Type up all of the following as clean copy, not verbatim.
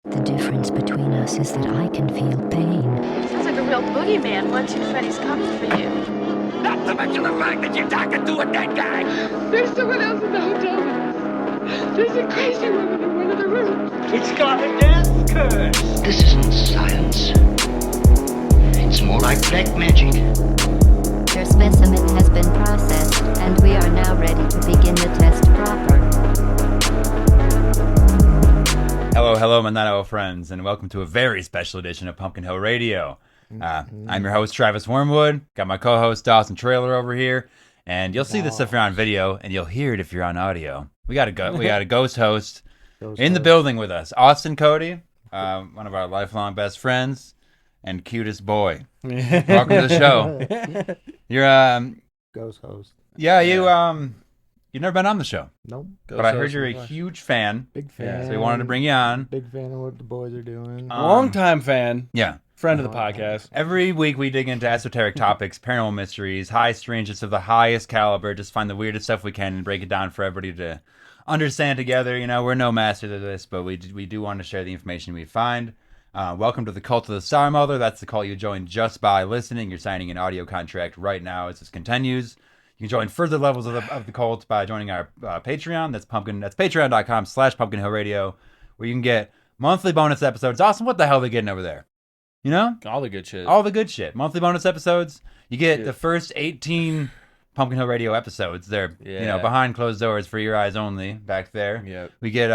The difference between us is that I can feel pain. Sounds like a real boogeyman. 1, 2, Freddy's coming for you. Not to mention the fact that you're talking to a dead guy. There's someone else in the hotel with us. There's a crazy woman in one of the rooms. It's got a death curse. This isn't science. It's more like black magic. Your specimen has been processed, and we are now ready to begin the test proper. Hello, my Navajo friends, and welcome to a very special edition of Pumpkin Hill Radio. I'm your host, Travis Wormwood. Got my co-host, Dawson Trailer, over here. And you'll see this if you're on video, and you'll hear it if you're on audio. We got a ghost host in the building with us. Austin Cody, one of our lifelong best friends, and cutest boy. Welcome to the show. You're ghost host. Yeah, you've never been on the show. Nope. But I heard you're a huge fan. Big fan. So we wanted to bring you on. Big fan of what the boys are doing. Long-time fan. Yeah. Friend of the podcast. Every week we dig into esoteric topics, paranormal mysteries, high strangeness of the highest caliber, just find the weirdest stuff we can and break it down for everybody to understand together. You know, we're no masters of this, but we do want to share the information we find. Welcome to the Cult of the Star Mother. That's the cult you join just by listening. You're signing an audio contract right now as this continues. You can join further levels of the cult by joining our Patreon. That's patreon.com/pumpkinhillradio, where you can get monthly bonus episodes. Awesome. What the hell are they getting over there? You know? All the good shit. All the good shit. Monthly bonus episodes. You get the first 18 Pumpkin Hill Radio episodes. They're behind closed doors for your eyes only back there. Yep. We get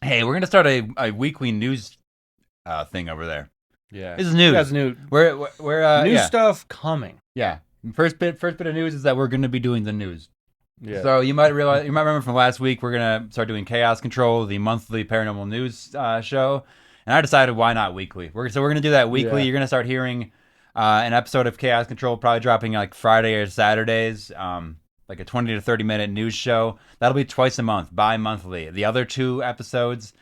hey, we're gonna start a weekly news thing over there. Yeah. This is news. That's new. We're new stuff coming. Yeah. First bit of news is that we're gonna be doing the news. Yeah. So you might remember from last week we're gonna start doing Chaos Control, the monthly paranormal news show. And I decided why not weekly. We're going to do that weekly. Yeah. You're going to start hearing an episode of Chaos Control probably dropping like Friday or Saturdays, like a 20 to 30 minute news show. That'll be twice a month, bi-monthly. The other 2 episodes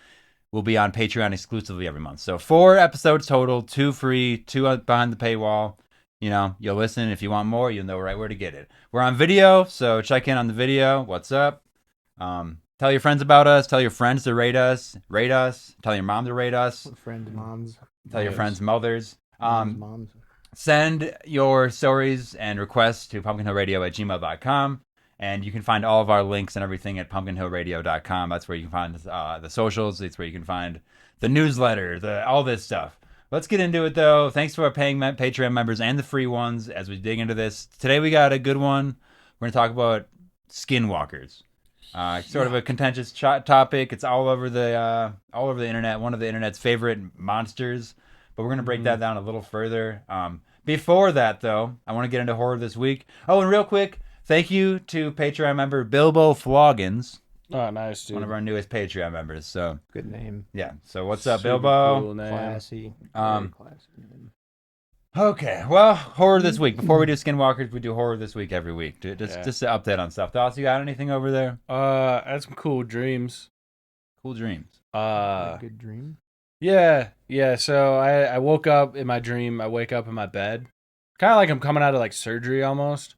will be on Patreon exclusively every month. So 4 episodes total, 2 free, 2 behind the paywall. You know, you'll listen. If you want more, you'll know right where to get it. We're on video, so check in on the video. What's up? Tell your friends about us. Tell your friends to rate us. Rate us. Tell your mom to rate us. Friends, moms. Tell your friends' mothers. Moms. Send your stories and requests to pumpkinhillradio@gmail.com. And you can find all of our links and everything at pumpkinhillradio.com. That's where you can find the socials. It's where you can find the newsletter, all this stuff. Let's get into it, though. Thanks to our paying Patreon members and the free ones as we dig into this. Today we got a good one. We're going to talk about skinwalkers. Sort of a contentious topic. It's all over the internet. One of the internet's favorite monsters. But we're gonna break that down a little further. Before that, though, I want to get into horror this week. Oh, and real quick, thank you to Patreon member Bilbo Floggins. Oh, nice, dude. One of our newest Patreon members. So Good name. yeah. So what's up, Super Bilbo? cool name. Classy. Very classy name. Okay, well, horror this week. Before we do Skinwalkers, we do horror this week every week. Just to update on stuff. Dawson, you got anything over there? I had some cool dreams. Cool dreams. A good dream. Yeah. So I woke up in my dream. I wake up in my bed, kind of like I'm coming out of like surgery almost.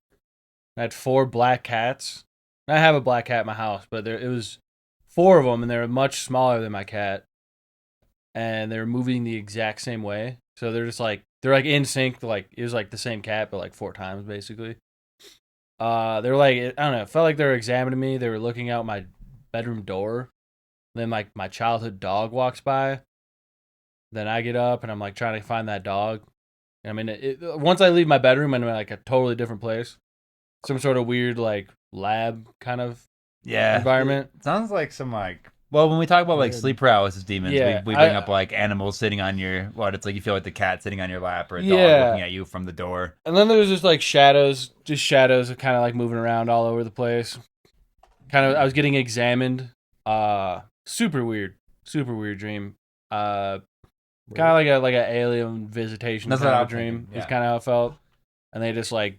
I had 4 black cats. I have a black cat in my house, but it was 4 of them, and they were much smaller than my cat, and they were moving the exact same way. So they're like in sync. Like it was like the same cat, but like 4 times basically. They were like, I don't know. It felt like they were examining me. They were looking out my bedroom door. Then like my childhood dog walks by. Then I get up and I'm like trying to find that dog. I mean, once I leave my bedroom, I'm in like a totally different place. Some sort of weird like lab kind of environment. It sounds like some like. Well, when we talk about like sleep paralysis demons, we bring up like animals sitting on it's like you feel like the cat sitting on your lap or a dog looking at you from the door. And then there's just like shadows of kind of like moving around all over the place. I was getting examined. Super weird dream. Kind of like an alien visitation kind of dream. Is kind of how it felt. And they just like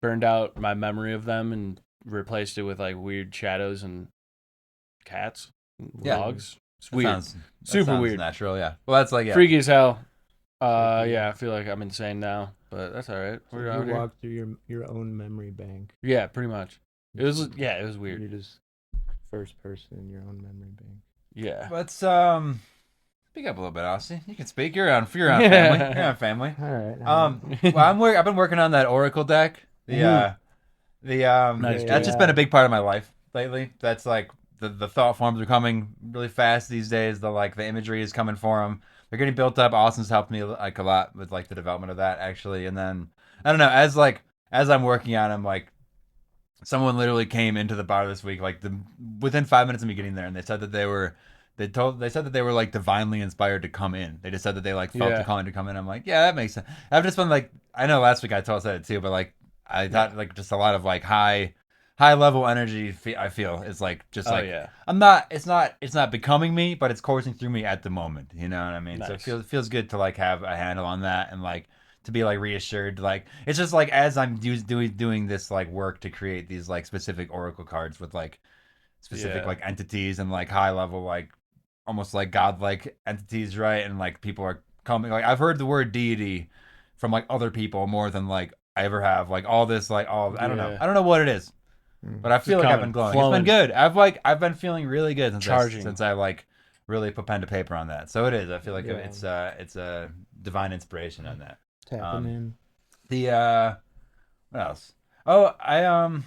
burned out my memory of them and replaced it with like weird shadows and cats, dogs. It's weird. Super weird. Natural, yeah. Well, that's like freaky as hell. I feel like I'm insane now, but that's all right. You walk through your own memory bank. Yeah, pretty much. It was weird. You're just first person in your own memory bank. Yeah. Let's speak up a little bit, Austin. You can speak. You're on family. You're on family. All right. Well, I've been working on that Oracle deck. Nice, That's just been a big part of my life lately. That's like the thought forms are coming really fast these days. The imagery is coming for them. They're getting built up. Austin's helped me like a lot with like the development of that actually. And then I don't know, as I'm working on them, like someone literally came into the bar this week, like within 5 minutes of me getting there, and they said that they said that they were like divinely inspired to come in. They just said that they like felt the calling to come in. I'm like, yeah, that makes sense. I've just been like, I know last week I said it too, but like I thought like just a lot of like high level energy. I feel is like just like I'm not. It's not becoming me, but it's coursing through me at the moment. You know what I mean? Nice. So it feels good to like have a handle on that and like to be like reassured. Like it's just like as I'm doing this like work to create these like specific oracle cards with like specific like entities and like high level like almost like godlike entities, right? And like people are coming. Like I've heard the word deity from like other people more than like I ever have. Like all this like all I don't know what it is. But I feel like I've been glowing. It's been good. I've been feeling really good since I like really put pen to paper on that. So it is. I feel like it's a divine inspiration on that. Tapping in. The what else? Oh, I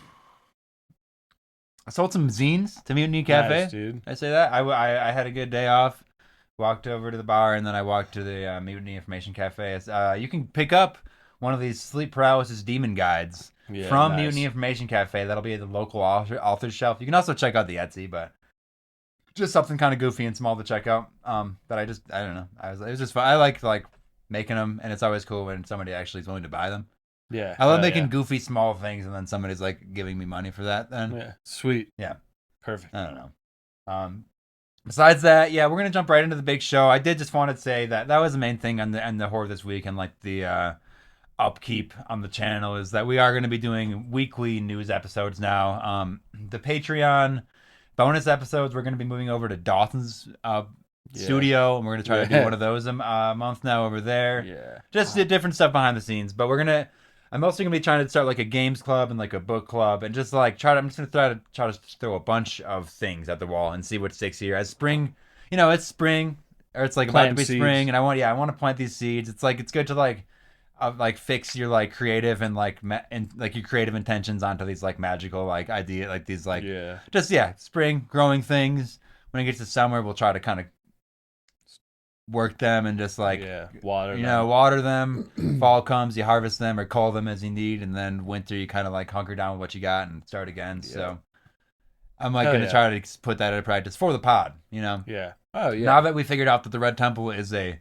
sold some zines to Mutiny Cafe. Nice, dude. I say that. I had a good day off. Walked over to the bar and then I walked to the Mutiny Information Cafe. You can pick up one of these sleep paralysis demon guides from Mutiny Information Cafe. That'll be at the local author's shelf. You can also check out the Etsy, but just something kind of goofy and small to check out. That I don't know. It was just fun. I like making them, and it's always cool when somebody actually is willing to buy them. Yeah, I love making goofy small things, and then somebody's like giving me money for that. Then sweet. Yeah, perfect. I don't know. Besides that, we're gonna jump right into the big show. I did just want to say that was the main thing on the horror this week, and like the upkeep on the channel is that we are going to be doing weekly news episodes now. The Patreon bonus episodes, we're going to be moving over to Dawson's studio, and we're going to try to do one of those a month now over there. Yeah, just different stuff behind the scenes. But I'm also going to be trying to start like a games club and like a book club, and just like I'm just going to try to throw a bunch of things at the wall and see what sticks here. As spring, it's spring, or it's like about to be spring, and I want to plant these seeds. It's like it's good to like fix your like creative and like like your creative intentions onto these like magical like idea like these like spring growing things. When it gets to summer, we'll try to kind of work them and just like water them. Fall comes, you harvest them or cull them as you need, and then winter you kind of like hunker down with what you got and start again. So I'm like gonna try to put that into practice for the pod. Now that we figured out that the Red Temple is a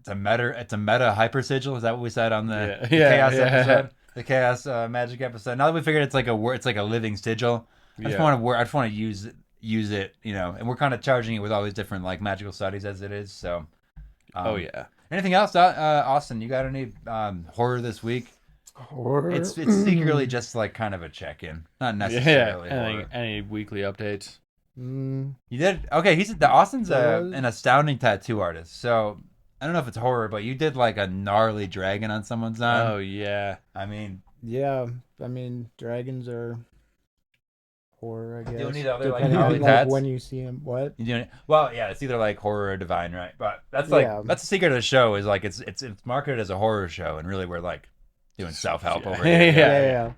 it's a meta hyper sigil. Is that what we said on the chaos episode? The chaos magic episode. Now that we figured it's like a living sigil, I just want to use it, and we're kind of charging it with all these different like magical studies as it is. So, anything else, Austin? You got any horror this week? Horror. It's secretly just like kind of a check-in, not necessarily. Any weekly updates? Mm. You did okay. Austin's an astounding tattoo artist, so. I don't know if it's horror, but you did like a gnarly dragon on someone's arm. Oh yeah. I mean, dragons are horror, I guess. Do any other like Depending gnarly on, tats? when you see them, what? You doing it? Well, yeah, it's either like horror or divine, right? But that's that's the secret of the show is like it's marketed as a horror show, and really we're like doing self-help over here. Yeah.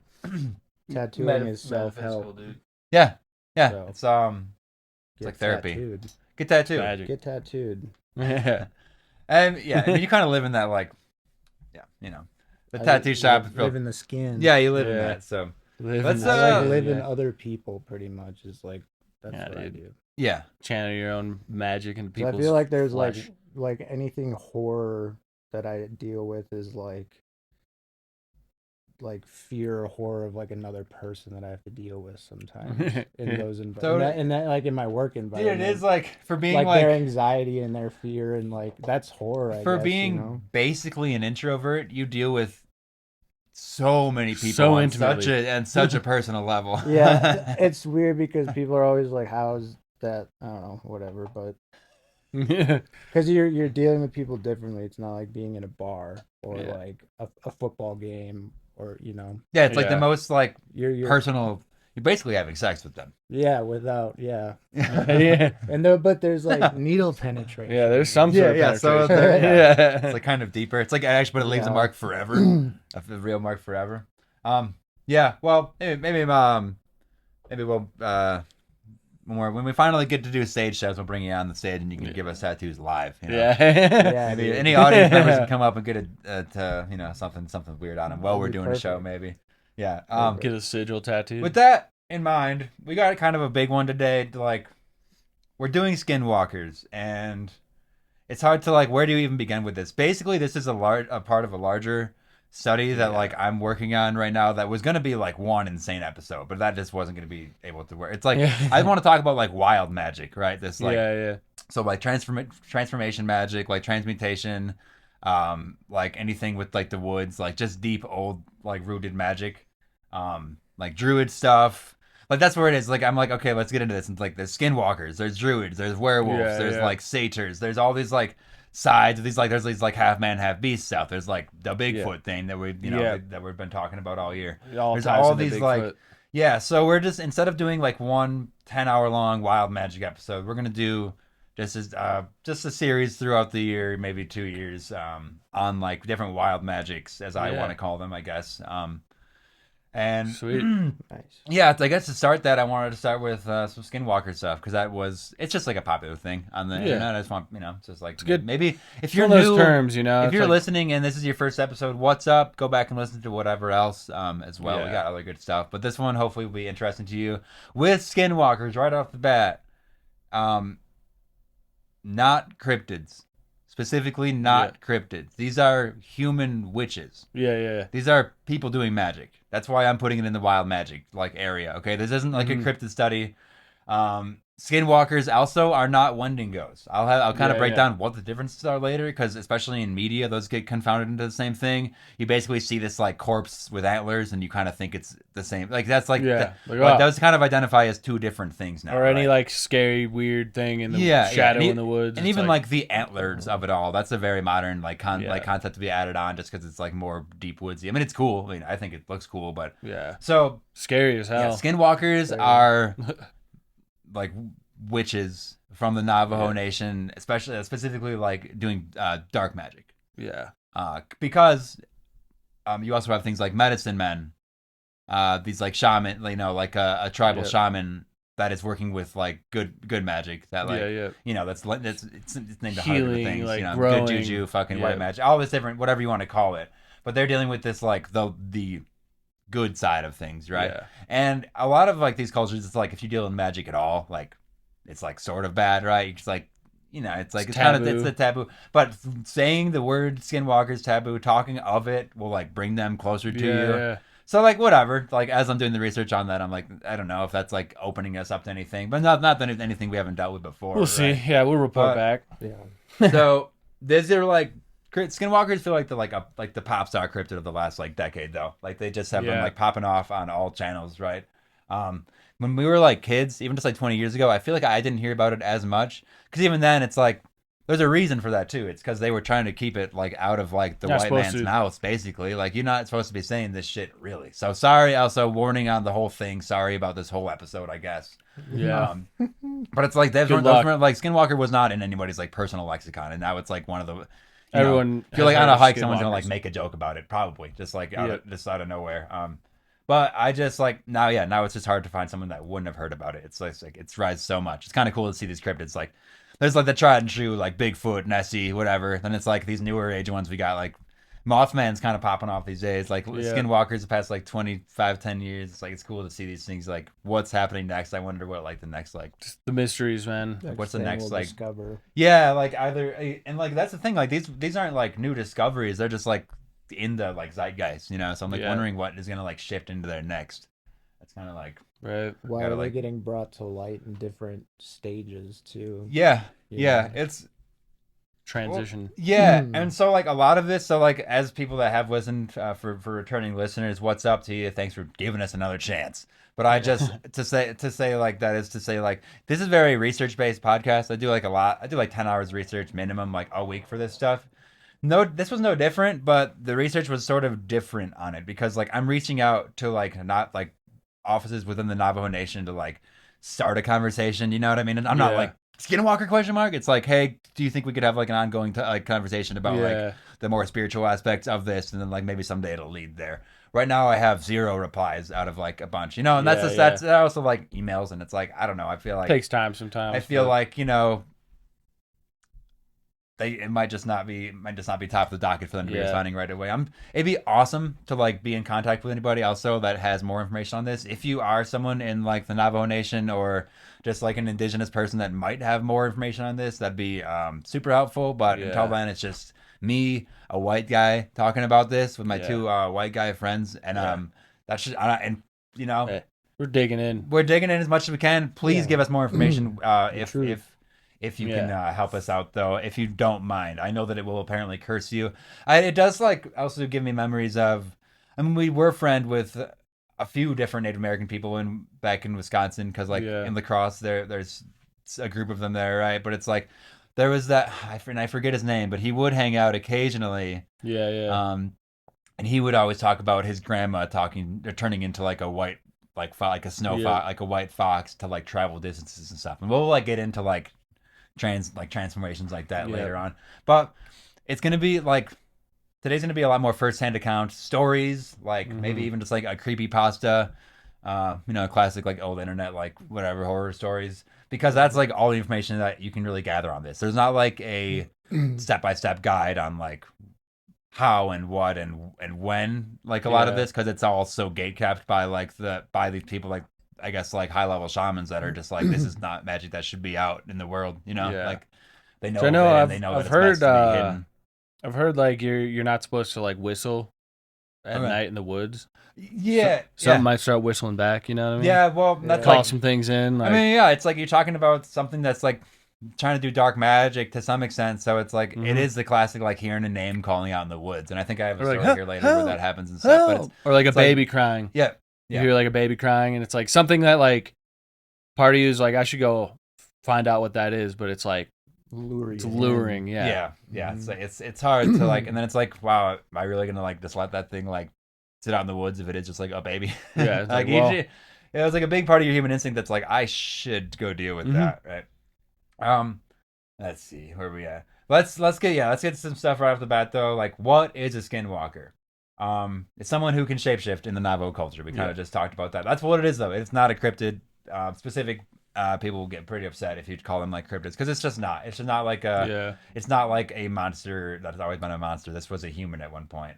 Tattooing is self-help. Dude. Yeah. So, it's like therapy. Tattooed. Get tattooed. Magic. Get tattooed. Yeah. And you kind of live in that like, the tattoo shop. Live in the skin. Yeah, you live in that. So let's live in other people. Pretty much is like that's what I do. Yeah, channel your own magic into people's. I feel like there's flesh. like anything horror that I deal with is like fear or horror of like another person that I have to deal with sometimes in those environments. And that like in my work environment. Dude, it is like for being like their anxiety and their fear and like that's horror. For being basically an introvert, you deal with so many people on such a personal level. Yeah, it's weird because people are always like, "How's that?" I don't know, whatever, but. Because you're dealing with people differently. It's not like being in a bar or like a football game or it's like the most like your personal you're basically having sex with them. Yeah, without yeah. yeah. But there's like needle penetration. Yeah, there's some sort of So penetration. yeah, it's like kind of deeper. It's like actually, but it leaves a Yeah. mark forever, a real mark forever. Yeah. Well, maybe we'll when we finally get to do stage shows, we'll bring you on the stage and you can give us tattoos live. You know? Yeah. Yeah, Maybe dude. any audience members can come up and get something weird on them while we're That'd be doing a show. perfect. Maybe. Yeah. Get a sigil tattoo. With that in mind, we got kind of a big one today. We're doing Skinwalkers, and it's hard to where do you even begin with this? Basically, this is a part of a larger study that I'm working on right now. That was going to be one insane episode, but that just wasn't going to be able to work. It's I want to talk about wild magic, right? This so transformation magic, transmutation, anything with the woods, just deep old rooted magic, druid stuff. That's where it is. I'm okay, let's get into this. And there's skinwalkers, there's druids, there's werewolves, there's satyrs, there's all these sides of these there's these half man half beast stuff. There's the Bigfoot thing that we that we've been talking about all year. There's all these so we're just, instead of doing one 10-hour long wild magic episode, we're gonna do just a series throughout the year, maybe 2 years, on different wild magics, as I want to call them, I guess. And sweet. Nice. Yeah, I guess to start that, I wanted to start with some Skinwalker stuff, because it's just a popular thing on the internet. I just want, it's just it's good. Maybe if It's you're one of new, those terms, if you're listening and this is your first episode, what's up? Go back and listen to whatever else as well. Yeah. We got other good stuff, but this one hopefully will be interesting to you. With Skinwalkers right off the bat, not cryptids. Specifically, not cryptids. These are human witches. Yeah. These are people doing magic. That's why I'm putting it in the wild magic area. Okay, this isn't a cryptid study. Skinwalkers also are not Wendigos. I'll kind of break down what the differences are later, because especially in media, those get confounded into the same thing. You basically see this corpse with antlers, and you kind of think it's the same. That's those kind of identify as two different things now. Or any scary weird thing in the shadow in the woods, and even the antlers of it all. That's a very modern concept to be added on, just because it's more deep woodsy. I mean, it's cool. I mean, I think it looks cool, but so scary as hell. Yeah, Skinwalkers are witches from the Navajo Nation, specifically doing dark magic. Yeah. Because you also have things like medicine men, these shaman, a tribal shaman that is working with good magic that it's named healing, 100 things, growing, good juju, fucking white magic, all this different, whatever you want to call it. But they're dealing with this the good side of things, right? Yeah. And a lot of these cultures, it's if you deal in magic at all, it's sort of bad, right? It's it's kind of, it's the taboo. But saying the word Skinwalker's taboo, talking of it will bring them closer to you. Yeah. So whatever. As I'm doing the research on that, I'm I don't know if that's opening us up to anything, but not that anything we haven't dealt with before. We'll see. Right? Yeah, we'll report back. Yeah. So these are Skinwalkers feel like the pop star cryptid of the last decade, though. They just have been popping off on all channels, right? When we were kids, even just 20 years ago, I feel I didn't hear about it as much, because even then it's there's a reason for that too. It's because they were trying to keep it out of the white man's mouth, basically. You're not supposed to be saying this shit, really. So sorry. Also, warning on the whole thing. Sorry about this whole episode, I guess. Yeah. But it's Skinwalker was not in anybody's personal lexicon, and now it's one of the. Everyone. If you're has on heard a of hike, someone's gonna Skinwalkers. make a joke about it, probably just out of nowhere. But I just now it's just hard to find someone that wouldn't have heard about it. It's it's rise so much. It's kind of cool to see these cryptids. There's the tried and true Bigfoot, Nessie, whatever. Then it's these newer age ones. We got Mothman's kind of popping off these days. Skinwalkers the past 10 years. It's cool to see these things. What's happening next? I wonder what the next Just the mysteries, man. what's the next we'll discover. Yeah, either, and that's the thing. These aren't new discoveries. They're just in the zeitgeist, So I'm wondering what is gonna shift into their next. That's kind of Right. Why are they getting brought to light in different stages too? yeah. It's Transition. and so a lot of this. So as people that have listened, for returning listeners, what's up to you? Thanks for giving us another chance. But I just to say this is very research based podcast. I do a lot. I do 10 hours research minimum a week for this stuff. No, this was no different, but the research was sort of different on it, because I'm reaching out to not offices within the Navajo Nation to like start a conversation. You know what I mean? And I'm not like Skinwalker question mark. It's like, hey, do you think we could have like an ongoing like conversation about like the more spiritual aspects of this, and then like maybe someday it'll lead there. Right now, I have 0 replies out of like a bunch, you know, and that's also like emails, and it's like I don't know. I feel like takes time sometimes. I feel like it might just not be top of the docket for them to be responding right away. It'd be awesome to like be in contact with anybody also that has more information on this. If you are someone in like the Navajo Nation or just like an indigenous person that might have more information on this, that'd be super helpful. But until then, it's just me, a white guy, talking about this with my 2 white guy friends, and that's just we're digging in. We're digging in as much as we can. Please give us more information if you can help us out, though, if you don't mind. I know that it will apparently curse you. It does like also give me memories of. I mean, we were friend with a few different Native American people back in Wisconsin, because like in La Crosse there's a group of them there, right? But it's like. There was that, I forget his name, but he would hang out occasionally. And he would always talk about his grandma turning into like a white, like a snow fox, like a white fox to like travel distances and stuff. And we'll like get into like transformations like that later on. But it's gonna be like today's gonna be a lot more firsthand account stories, like maybe even just like a creepypasta, classic like old internet like whatever horror stories. Because that's like all the information that you can really gather on this. There's not like a step-by-step guide on like how and what and when like a lot of this, because it's all so gatekept by these people like I guess like high-level shamans that are just like this is not magic that should be out in the world, like they know. So they know I've heard I've heard like you're not supposed to like whistle at night in the woods. Something might start whistling back, you know what I mean? Yeah, well, that's call some things in. Like, I mean, it's like you're talking about something that's like trying to do dark magic to some extent. So it's like it is the classic like hearing a name calling out in the woods, and I think I have a story here later where that happens and stuff. But or like a baby crying. You hear like a baby crying, and it's like something that like part of you is like I should go find out what that is, but it's like luring. It's luring. It's hard to like, and then it's like, wow, am I really gonna like just let that thing like sit out in the woods if it is just like a baby? It was like a big part of your human instinct that's like I should go deal with that, right? Let's see where we at. Let's get some stuff right off the bat though. Like, what is a skinwalker? It's someone who can shapeshift in the Navajo culture. We kind of just talked about that. That's what it is though. It's not a cryptid. Specific people will get pretty upset if you call them like cryptids, because it's just not. It's just not like it's not like a monster that has always been a monster. This was a human at one point.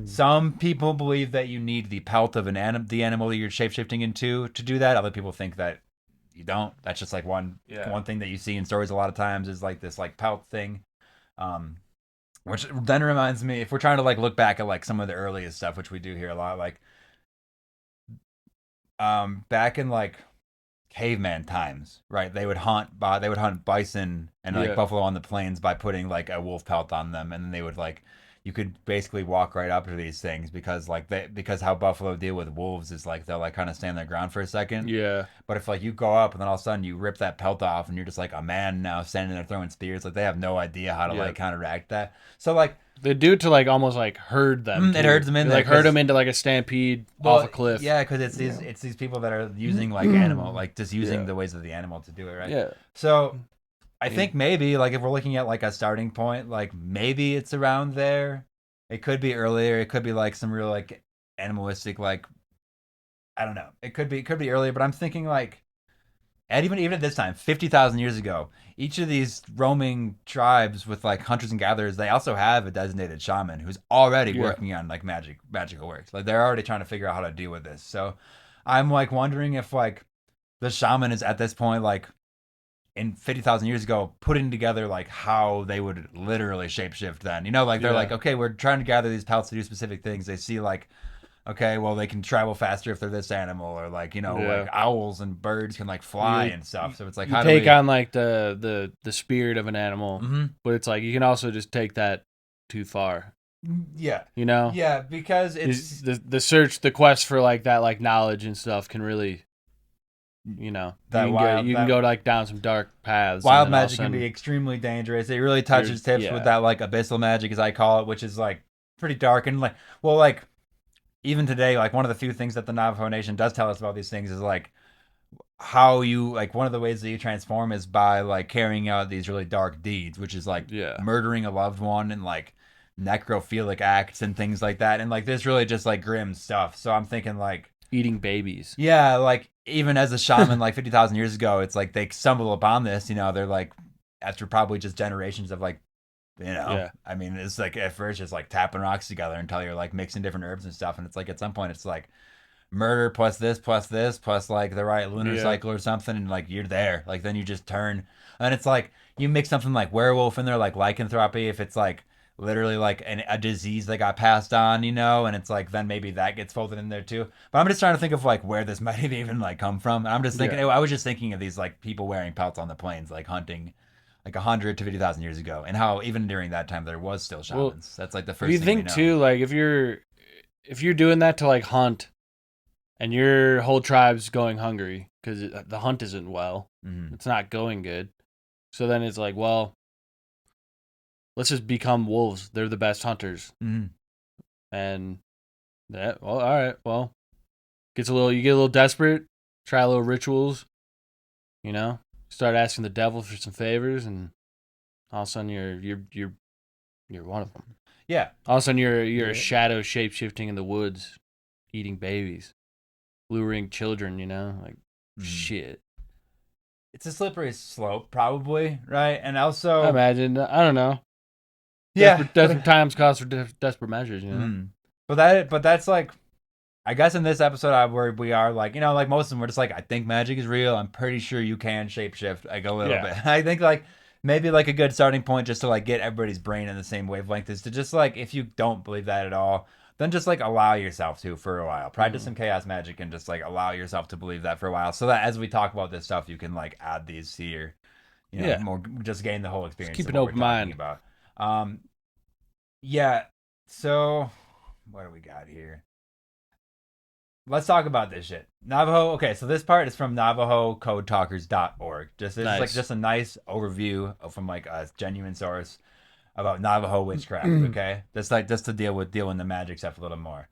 Some people believe that you need the pelt of the animal that you're shapeshifting into to do that. Other people think that you don't. That's just like one thing that you see in stories a lot of times is like this like pelt thing. Which then reminds me, if we're trying to like look back at like some of the earliest stuff, which we do here a lot, like back in like caveman times, right? They would hunt bison and like buffalo on the plains by putting like a wolf pelt on them, and then they would like you could basically walk right up to these things because how buffalo deal with wolves is like they'll like kind of stand their ground for a second. But if like you go up and then all of a sudden you rip that pelt off and you're just like a man now standing there throwing spears, like they have no idea how to like counteract that. So like they do it to like almost like herd them. It herds them in there, like herd them into like a stampede off a cliff. Yeah, because it's these people that are using like animal, like just using the ways of the animal to do it, right? Yeah. So I think maybe like if we're looking at like a starting point, like maybe it's around there. It could be earlier. It could be like some real like animalistic like I don't know. It could be earlier, but I'm thinking like and even at this time, 50,000 years ago, each of these roaming tribes with like hunters and gatherers, they also have a designated shaman who's already working on like magical works. Like they're already trying to figure out how to deal with this. So I'm like wondering if like the shaman is at this point like in 50,000 years ago, putting together like how they would literally shapeshift then. You know, like they're like, okay, we're trying to gather these pelts to do specific things. They see like, okay, well they can travel faster if they're this animal, or like, you know, like owls and birds can like fly and stuff. So it's like how do we take on like the spirit of an animal, but it's like you can also just take that too far. Yeah. You know? Yeah, because it's the quest for like that like knowledge and stuff can really, you know, you can go like down some dark paths. Wild magic can be extremely dangerous. It really touches tips with that like abyssal magic, as I call it, which is like pretty dark and like, well, like even today, like one of the few things that the Navajo Nation does tell us about these things is like how you like one of the ways that you transform is by like carrying out these really dark deeds, which is like murdering a loved one and like necrophilic acts and things like that, and like this really just like grim stuff. So I'm thinking like eating babies. Yeah, like even as a shaman like 50,000 years ago, it's like they stumble upon this, you know, they're like after probably just generations of like, you know, I mean, it's like at first just like tapping rocks together until you're like mixing different herbs and stuff, and it's like at some point it's like murder plus this plus like the right lunar cycle or something, and like you're there. Like then you just turn, and it's like you mix something like werewolf in there, like lycanthropy, if it's like literally like a disease that got passed on, you know, and it's like then maybe that gets folded in there too. But I'm just trying to think of like where this might have even like come from. And I'm just thinking, I was just thinking of these like people wearing pelts on the plains, like hunting like 100 to 50,000 years ago, and how even during that time there was still shamans. That's like the first. You thing think too, like if you're doing that to like hunt, and your whole tribe's going hungry because the hunt isn't well, it's not going good. So then it's like, well, let's just become wolves. They're the best hunters. And that, well, all right, well, you get a little desperate, try a little rituals, you know, start asking the devil for some favors, and all of a sudden you're one of them. Yeah. All of a sudden you're a shadow shape-shifting in the woods, eating babies, luring children, you know, like shit. It's a slippery slope, probably, right? And also, I imagine, I don't know. Yeah, desperate times calls for desperate measures, you know. But that's like, I guess in this episode where we are like, you know, like most of them, we're just like, I think magic is real. I'm pretty sure you can shapeshift. I go a little bit. I think like maybe like a good starting point just to like get everybody's brain in the same wavelength is to just like, if you don't believe that at all, then just like allow yourself to for a while. Practice some chaos magic and just like allow yourself to believe that for a while, so that as we talk about this stuff, you can like add these to your, you know, more, just gain the whole experience. Just keep an open mind about. Yeah, so what do we got here? Let's talk about this shit. Navajo, okay, so this part is from NavajoCodeTalkers.org. This is like just a nice overview from like a genuine source about Navajo witchcraft, okay? That's like just to deal with the magic stuff a little more.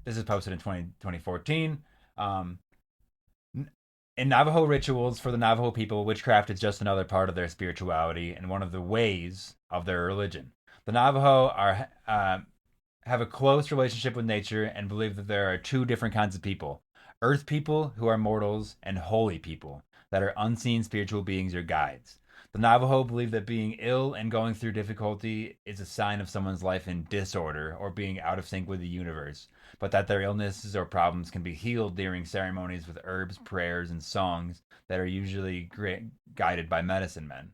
This is posted in 2014. In Navajo rituals for the Navajo people, witchcraft is just another part of their spirituality and one of the ways of their religion. The Navajo have a close relationship with nature and believe that there are two different kinds of people: earth people, who are mortals, and holy people, that are unseen spiritual beings or guides. The Navajo believe that being ill and going through difficulty is a sign of someone's life in disorder or being out of sync with the universe, but that their illnesses or problems can be healed during ceremonies with herbs, prayers, and songs that are usually guided by medicine men.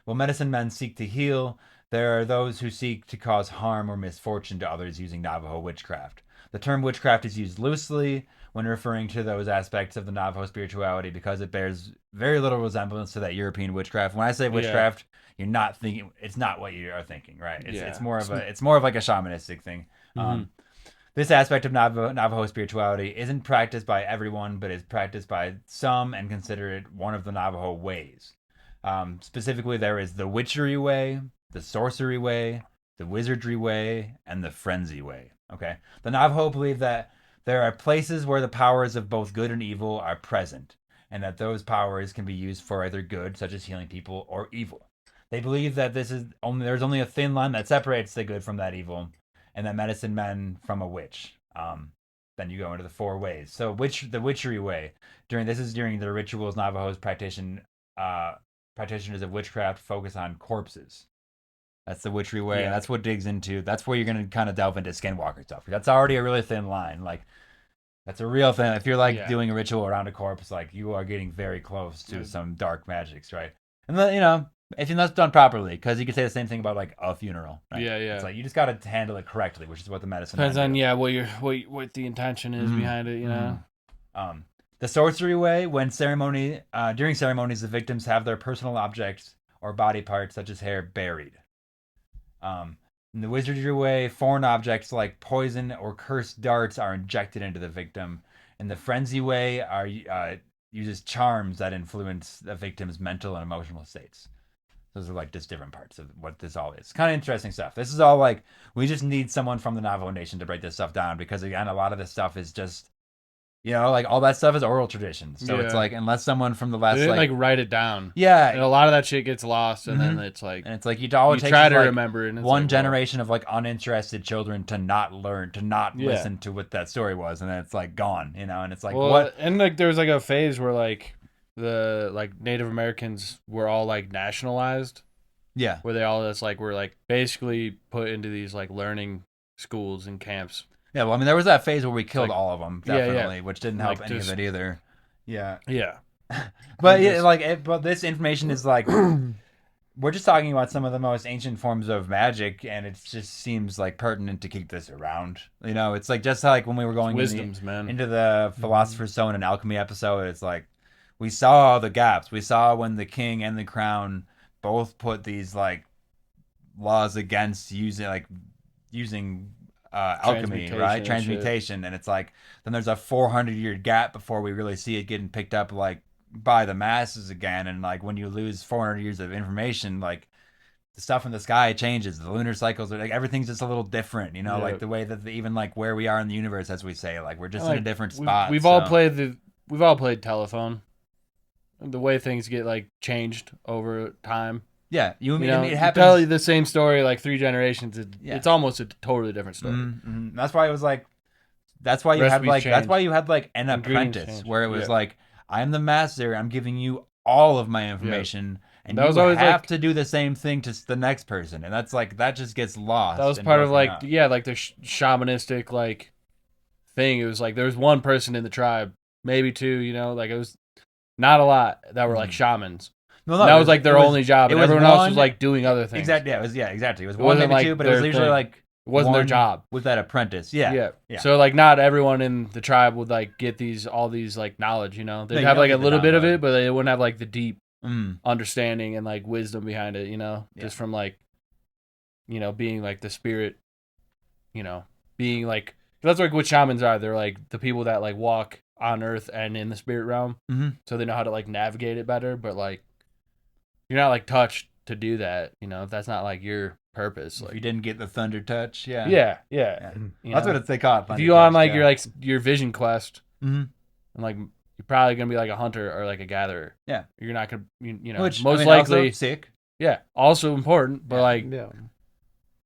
While medicine men seek to heal, there are those who seek to cause harm or misfortune to others using Navajo witchcraft. The term witchcraft is used loosely when referring to those aspects of the Navajo spirituality because it bears very little resemblance to that European witchcraft. When I say witchcraft, you're not thinking, it's not what you are thinking, right? It's more of like a shamanistic thing. This aspect of Navajo spirituality isn't practiced by everyone, but is practiced by some and considered one of the Navajo ways. Specifically, there is the Witchery Way, the Sorcery Way, the Wizardry Way, and the Frenzy Way. Okay, the Navajo believe that there are places where the powers of both good and evil are present, and that those powers can be used for either good, such as healing people, or evil. They believe that there's only a thin line that separates the good from that evil, and that medicine men from a witch. Then you go into the four ways. So the Witchery Way. During the rituals, Navajos practitioners of witchcraft focus on corpses. That's the Witchery Way. And that's what digs into. That's where you're going to kind of delve into Skinwalker stuff. That's already a really thin line. Like, that's a real thing. If you're like doing a ritual around a corpse, like you are getting very close to some dark magics, right? And then, you know, if that's done properly, because you could say the same thing about like a funeral. Right? Yeah. It's like you just got to handle it correctly, which is what the medicine depends on what the intention is behind it. You know. The Sorcery Way, during ceremonies, the victims have their personal objects or body parts, such as hair, buried. In the Wizardry Way, foreign objects like poison or cursed darts are injected into the victim. In the Frenzy Way, uses charms that influence the victim's mental and emotional states. Those are like just different parts of what this all is. Kind of interesting stuff. This is all like, we just need someone from the Navajo Nation to break this stuff down, because again, a lot of this stuff is just, like all that stuff is oral tradition. So it's like, unless someone from the last, They didn't like write it down. yeah, And a lot of that shit gets lost, and then it's like, you all it you takes try is, to like, remember it. And it's one like, generation of like uninterested children to not learn, to not listen to what that story was, and then it's like gone, and it's like, what? And like there was like a phase where like the like Native Americans were all like nationalized. Yeah. Where they all just like were like basically put into these like learning schools and camps. Yeah, well, I mean, there was that phase where we killed like, all of them, yeah, definitely, which didn't help Like, any just- of it either. Yeah. Yeah. But but this information is like, we're just talking about some of the most ancient forms of magic, and it just seems like pertinent to keep this around. It's like just like when we were going Wisdoms, man. into the Philosopher's Stone and Alchemy episode, it's like we saw the gaps. We saw when the king and the crown both put these like laws against using alchemy, right? Transmutation. And it's like, then there's a 400-year gap before we really see it getting picked up like by the masses again. And like when you lose 400 years of information, like the stuff in the sky changes, the lunar cycles are like, everything's just a little different, like the way that even like where we are in the universe, as we say, like we're just in a different spot. We've all played telephone. The way things get like changed over time. Yeah, it happens. Tell you the same story like 3 generations. It's almost a totally different story. Mm-hmm. That's why it was like. That's why you had like an apprentice where it was like, I'm the master. I'm giving you all of my information, and that was you always have like, to do the same thing to the next person, and that's like that just gets lost. That was part of like like the shamanistic like thing. It was like there was one person in the tribe, maybe 2. Like it was not a lot that were like shamans. No, that was like their only job, and everyone else was like doing other things. Exactly. Yeah, exactly. It was one, maybe like 2, but it was usually like it wasn't their job with that apprentice. Yeah. So like not everyone in the tribe would like get all these like knowledge. They'd have like a little bit of it, but they wouldn't have like the deep understanding and like wisdom behind it. Just from like, being like the spirit. Being like, that's like what shamans are. They're like the people that like walk on earth and in the spirit realm, so they know how to like navigate it better. But like, you're not like touched to do that, that's not like your purpose. Like if you didn't get the thunder touch, yeah. That's what they call it. If you on like your vision quest, and like you're probably gonna be like a hunter or like a gatherer. Yeah, you're not gonna, which most likely also sick. Yeah, also important, but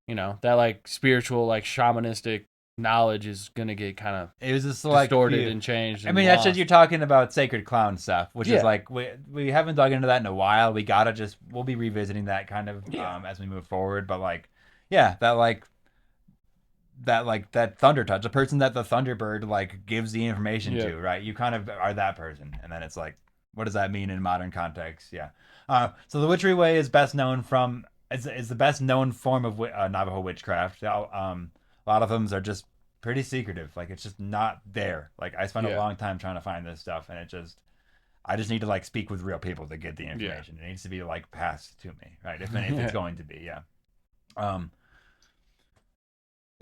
that like spiritual like shamanistic knowledge is gonna get kind of distorted and changed. I mean, that's just, you're talking about sacred clown stuff, which is like we haven't dug into that in a while. We'll be revisiting that kind of as we move forward. But like, that thunder touch, the person that the Thunderbird like gives the information to, right? You kind of are that person, and then it's like, what does that mean in modern context? Yeah. So the Witchery Way is best known is the best known form of Navajo witchcraft. A lot of them are just pretty secretive. Like, it's just not there. Like, I spent a long time trying to find this stuff, and I just need to like speak with real people to get the information. It needs to be like passed to me, right? If it's going to be,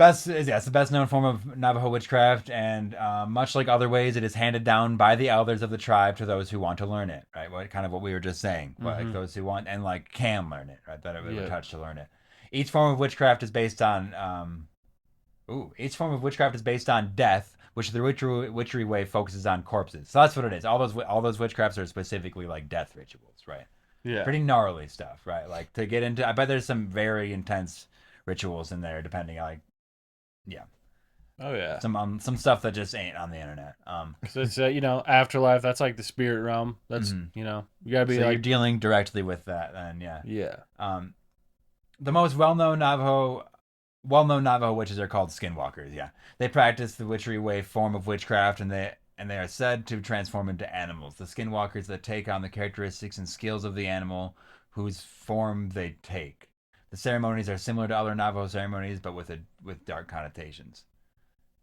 it's the best known form of Navajo witchcraft, and much like other ways, it is handed down by the elders of the tribe to those who want to learn it, right? What we were just saying, like those who want and like can learn it, right? That it would touch to learn it. Each form of witchcraft is based on death, which the Witchery Way focuses on corpses. So that's what it is. All those witchcrafts are specifically like death rituals, right? Yeah. Pretty gnarly stuff, right? Like to get into, I bet there's some very intense rituals in there, depending on Oh yeah. Some stuff that just ain't on the internet. So it's afterlife. That's like the spirit realm. That's you gotta be you're dealing directly with that, then the most well-known Navajo witches are called Skinwalkers. Yeah, they practice the Witchery Way form of witchcraft, and they are said to transform into animals. The Skinwalkers that take on the characteristics and skills of the animal whose form they take. The ceremonies are similar to other Navajo ceremonies, but with dark connotations.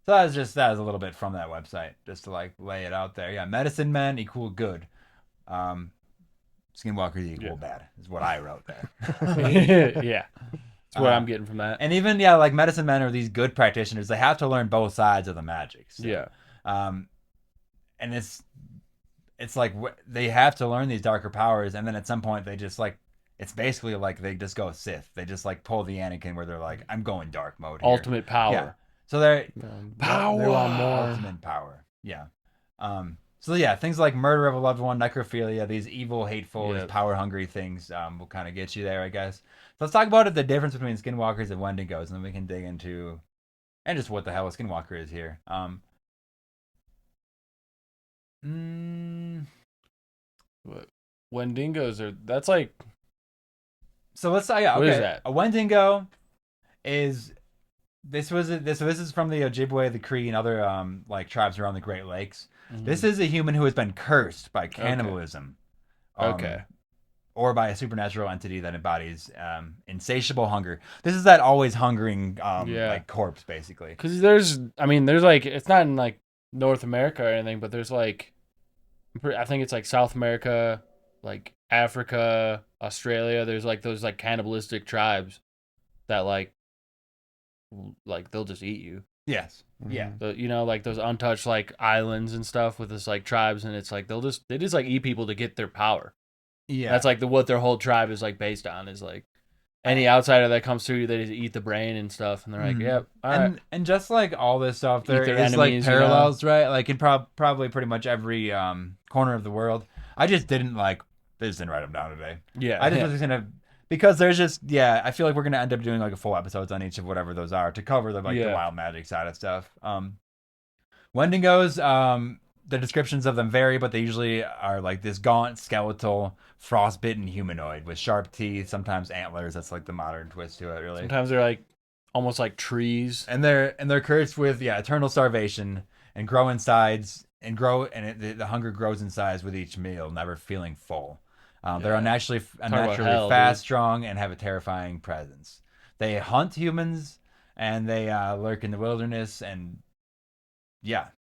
So that was a little bit from that website, just to like lay it out there. Yeah, medicine men equal good. Skinwalkers equal bad is what I wrote there. Yeah. That's what I'm getting from that. And even, like medicine men are these good practitioners. They have to learn both sides of the magic. So, yeah. And it's like they have to learn these darker powers, and then at some point they just like it's basically like they just go Sith. They just like pull the Anakin where they're like, I'm going dark mode here. Ultimate power. Yeah. So they're Power. They want more. ultimate power. Yeah. So yeah, things like murder of a loved one, necrophilia, these evil, hateful, these power-hungry things will kind of get you there, I guess. So let's talk about the difference between Skinwalkers and Wendigos, and then we can dig into and just what the hell a Skinwalker is here. Wendigos are that's like. So let's say What is that? A Wendigo is this is from the Ojibwe, the Cree, and other like tribes around the Great Lakes. This is a human who has been cursed by cannibalism. Or by a supernatural entity that embodies insatiable hunger. This is that always hungering like corpse, basically. Because there's like, it's not in like North America or anything, but there's like, I think it's like South America, like Africa, Australia. There's like those like cannibalistic tribes that like they'll just eat you. Yes. Yeah. You know, like those untouched like islands and stuff with this like tribes, and it's like they just like eat people to get their power. Yeah. That's like what their whole tribe is like based on, is like any outsider that comes through, they just eat the brain and stuff, and they're like, yep. And just like all this stuff, there their is enemies, like parallels, right? Like in probably pretty much every corner of the world. I just didn't write them down today. Yeah. I just was gonna, because there's just I feel like we're gonna end up doing like a full episodes on each of whatever those are to cover the the wild magic side of stuff. Wendigos, the descriptions of them vary, but they usually are like this gaunt, skeletal, frostbitten humanoid with sharp teeth, sometimes antlers. That's like the modern twist to it, really. Sometimes they're like almost like trees, and they're cursed with eternal starvation and grow in size the hunger grows in size with each meal, never feeling full. They're unnaturally fast, strong, and have a terrifying presence. They hunt humans, and they lurk in the wilderness, and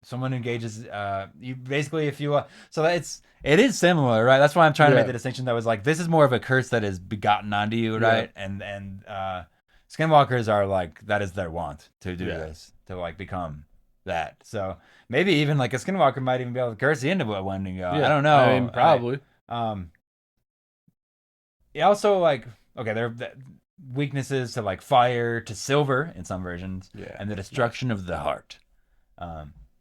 someone engages you basically it is similar, right? That's why I'm trying to make the distinction that was like, this is more of a curse that is begotten onto you, right? And Skinwalkers are like, that is their want to do this, to like become that. So maybe even like a Skinwalker might even be able to curse you into a Wendigo. I don't know. I mean, probably. Also like, there are weaknesses to like fire, to silver in some versions, and the destruction of the heart.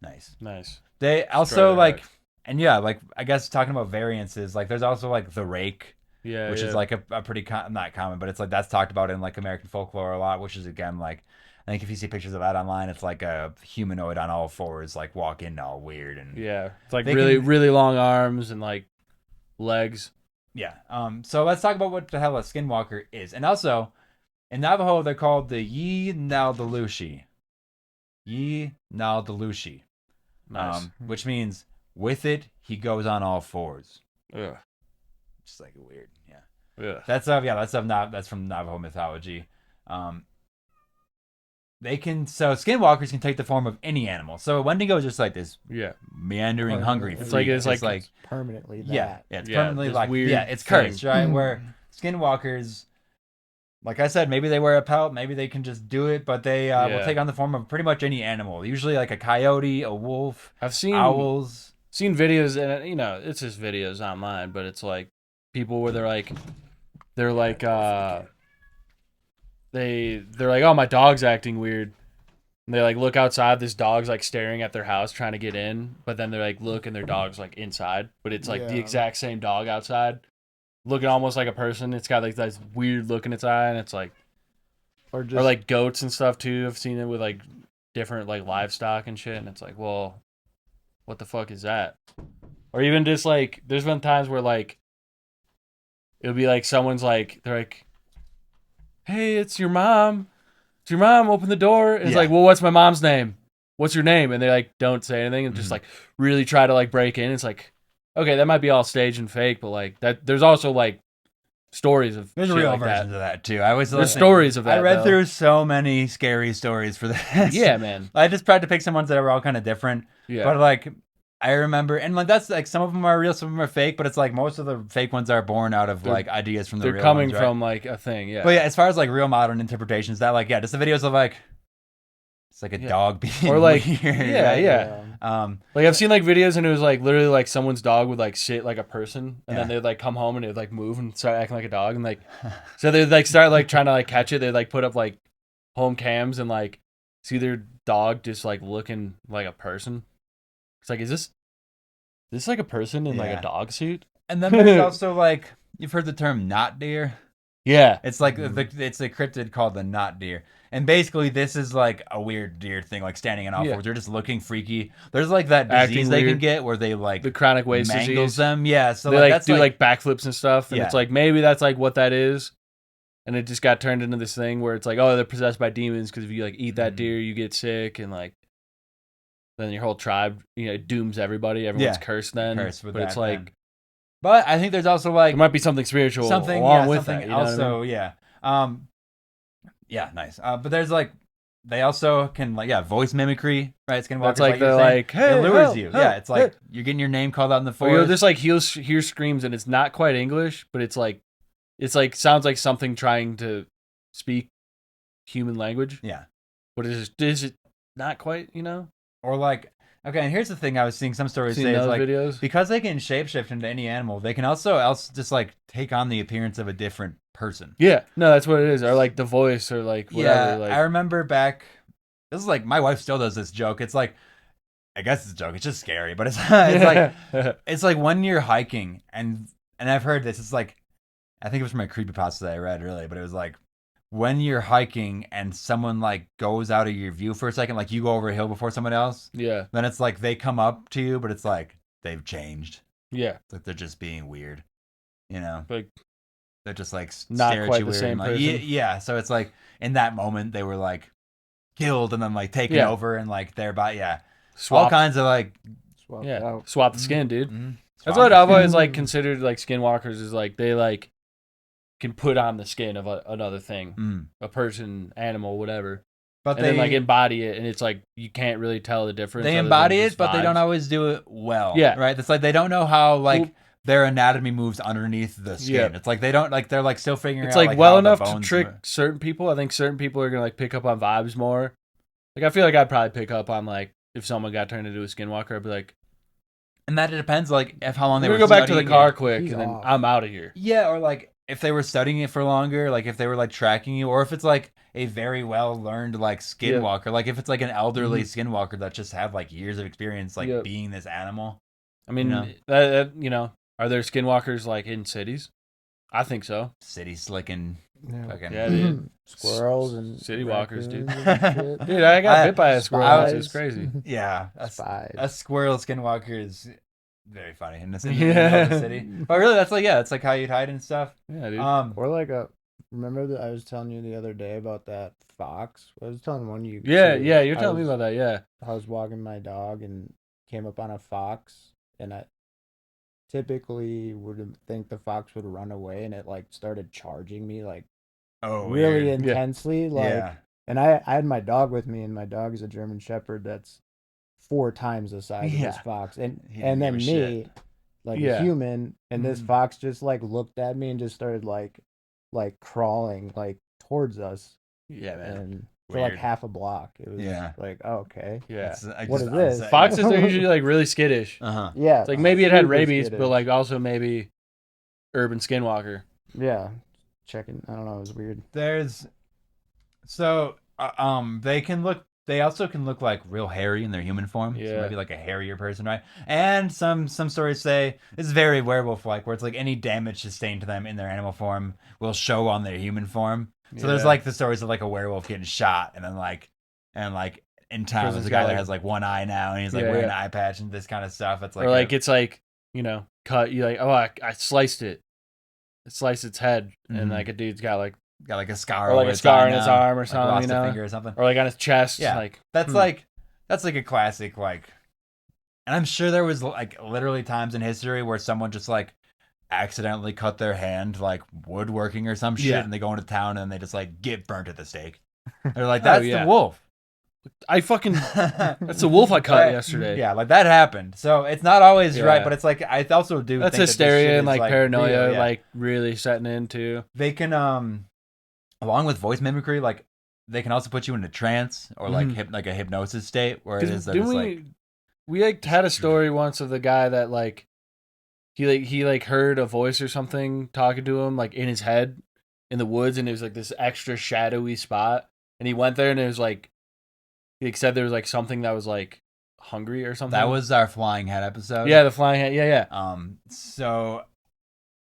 Nice. They also like, and like, I guess talking about variances, like there's also like the rake, which is like a pretty not common, but it's like that's talked about in like American folklore a lot, which is again like, I think if you see pictures of that online, it's like a humanoid on all fours, like walking all weird, and it's like really long arms and like legs. So let's talk about what the hell a Skinwalker is, and also in Navajo they're called the Naldalushi. Nice. Which means with it he goes on all fours. Yeah. Just like weird. Yeah. That's from Navajo mythology. Skinwalkers can take the form of any animal. So a Wendigo is just like this meandering, hungry freak. It's like permanently that. It's permanently like weird it's cursed, right? Where Skinwalkers, like I said, maybe they wear a pelt, maybe they can just do it, but they will take on the form of pretty much any animal. Usually like a coyote, a wolf, owls. Seen videos, and it's just videos online, but it's like people where they're like oh, my dog's acting weird. And they like look outside, this dog's like staring at their house trying to get in, but then they're like look and their dog's like inside, but it's like the exact same dog outside, looking almost like a person. It's got like this weird look in its eye, and it's like, or like goats and stuff too. I've seen it with like different like livestock and shit, and it's like, well, what the fuck is that? Or even just like, there's been times where like it'll be like someone's like, they're like, hey, it's your mom. It's your mom. Open the door. And it's like, well, what's my mom's name? What's your name? And they like don't say anything and just like really try to like break in. It's like, okay, that might be all staged and fake, but like that, there's also like stories of there's shit real like versions that. of that too. There's stories of that. I read through so many scary stories for this. Yeah, man. I just tried to pick some ones that were all kind of different. Yeah. But like, I remember, and like that's like some of them are real, some of them are fake, but it's like most of the fake ones are born out of like ideas from the real ones. They're coming from like a thing, But yeah, as far as like real modern interpretations, that like just the videos of like It's like a dog being Or like, weird. yeah, right? yeah. Like I've seen like videos and it was like literally like someone's dog would like sit like a person and then they'd like come home and it'd like move and start acting like a dog and like so they'd like start like trying to like catch it. They'd like put up like home cams and like see their dog just like looking like a person. It's like, is this like a person in like a dog suit? And then there's also like, you've heard the term knot deer? Yeah. It's like it's a cryptid called the knot deer. And basically this is like a weird deer thing, like standing in all fours. They're just looking freaky. There's like that disease they can get where they like the chronic waist mangles disease. them. Yeah. So they like, like that's do like backflips and stuff. And Yeah. it's like maybe that's like what that is. And it just got turned into this thing where it's like, oh, they're possessed by demons because if you like eat that deer, you get sick and like then your whole tribe, you know, it dooms everybody. Everyone's cursed then. Cursed with but it's that like then. But I think there's also like there might be something spiritual something along with something that. You know what I also, mean? yeah, nice. But there's like they also can like voice mimicry, right? Skinwalkers, That's like you're they're saying. like, hey, it lures help, you. help, Yeah, it's like hey. you're getting your name called out in the Or forest. you'll just like hear screams and it's not quite English, but it's like sounds like something trying to speak human language. Yeah. But is it not quite, you know? Or like, okay, and here's the thing I was seeing some stories Seen say is those like videos? because they can shapeshift into any animal, they can also just like take on the appearance of a different person. Yeah, no, that's what it is. Or like the voice, or like whatever. Yeah, like, I remember back. This is like my wife still does this joke. It's like, I guess it's a joke. It's just scary, but it's it's like when you're hiking and I've heard this. It's like I think it was from a creepypasta that I read really, but it was like when you're hiking and someone like goes out of your view for a second, like you go over a hill before someone else. Yeah. Then it's like they come up to you, but it's like they've changed. Yeah. It's like they're just being weird, you know. Like they're just like not stare at quite you the weird same and, like, person. yeah. So it's like in that moment they were like killed and then like taken over and like thereby all Swapped. kinds of like Swap Yeah, out. swap the skin, dude. mm-hmm. That's what I've always like considered like skinwalkers is like they like can put on the skin of another thing, a person, animal, whatever, but and then like embody it, and it's like you can't really tell the difference. They other than embody just it, but they don't vibes. always do it well. Yeah. Right? It's like they don't know how like Well- their anatomy moves underneath the skin. Yeah. It's like they don't like they're like still figuring It's out like well how enough the to bones trick move. certain people. I think certain people are gonna like pick up on vibes more. Like I feel like I'd probably pick up on like if someone got turned into a skinwalker, I'd be like, And that depends like if how long they "Let were me go back to the studying car it. quick, He's and then off. I'm out of here." Yeah, or like if they were studying it for longer, like if they were like tracking you, or if it's like a very well learned like skinwalker, like if it's like an elderly skinwalker that just had like years of experience like being this animal. I mean, You know? you know, are there skinwalkers like in cities? I think so. City slicking Yeah. fucking Yeah, dude. Squirrels and City walkers, dude. raccoons and shit. Dude, I got bit by a squirrel. I It's crazy. Yeah, Spies. a squirrel skinwalker is very funny in the city. But really, that's like how you'd hide and stuff. Yeah, dude. Or like remember that I was telling you the other day about that fox? I was telling one of you. Yeah, too. yeah, you're I telling me was- about that. Yeah. I was walking my dog and came up on a fox, and I typically would think the fox would run away, and it like started charging me like really weird. intensely. Like, Yeah. and I had my dog with me, and my dog is a German Shepherd that's 4 times the size of this Yeah. fox, He didn't and then give a me, shit. like Yeah. a human, and this Mhm. fox just like looked at me and just started like crawling like towards us, Yeah, man. and for like Weird. half a block. It was Yeah. like, oh, okay, Yeah. What is this? Foxes are usually like really skittish. Uh-huh. yeah. It's like maybe it had super rabies, skittish. but like also maybe urban skinwalker. yeah, checking. I don't know. It was weird. There's they also can look like real hairy in their human form. So Yeah. maybe like a hairier person, right? And some stories say it's very werewolf like where it's like any damage sustained to them in their animal form will show on their human form. So there's Yeah. like the stories of like a werewolf getting shot and then like in town Person's there's a guy got, that like- has like one eye now and he's like Yeah, wearing yeah. an eye patch and this kind of stuff. It's like Or like it's like, you know, cut you like, oh, I sliced it. I sliced its head, and Mhm. like a dude's got like, got like a scar or like over a its scar eye in his now, arm or like something, lost you know, a finger or something. or like on his chest. Yeah. Like That's like a classic like, and I'm sure there was like literally times in history where someone just like accidentally cut their hand like woodworking or some shit, Yeah. and they go into town and they just like get burnt at the stake. They're like, Oh, that's yeah. the wolf. I fucking, that's the wolf I cut Right. yesterday. Yeah, like that happened. So it's not always Yeah. right, but it's like I also do. That's think that this shit hysteria is, and like paranoia, real, yeah. like really setting into. They can along with voice mimicry, like they can also put you in a trance or like like a hypnosis state where it is that it's like we like had a story once of the guy that like he like heard a voice or something talking to him like in his head in the woods, and it was like this extra shadowy spot, and he went there and it was like he said there was like something that was like hungry or something. that was our flying head episode. Yeah, the flying head. Yeah. So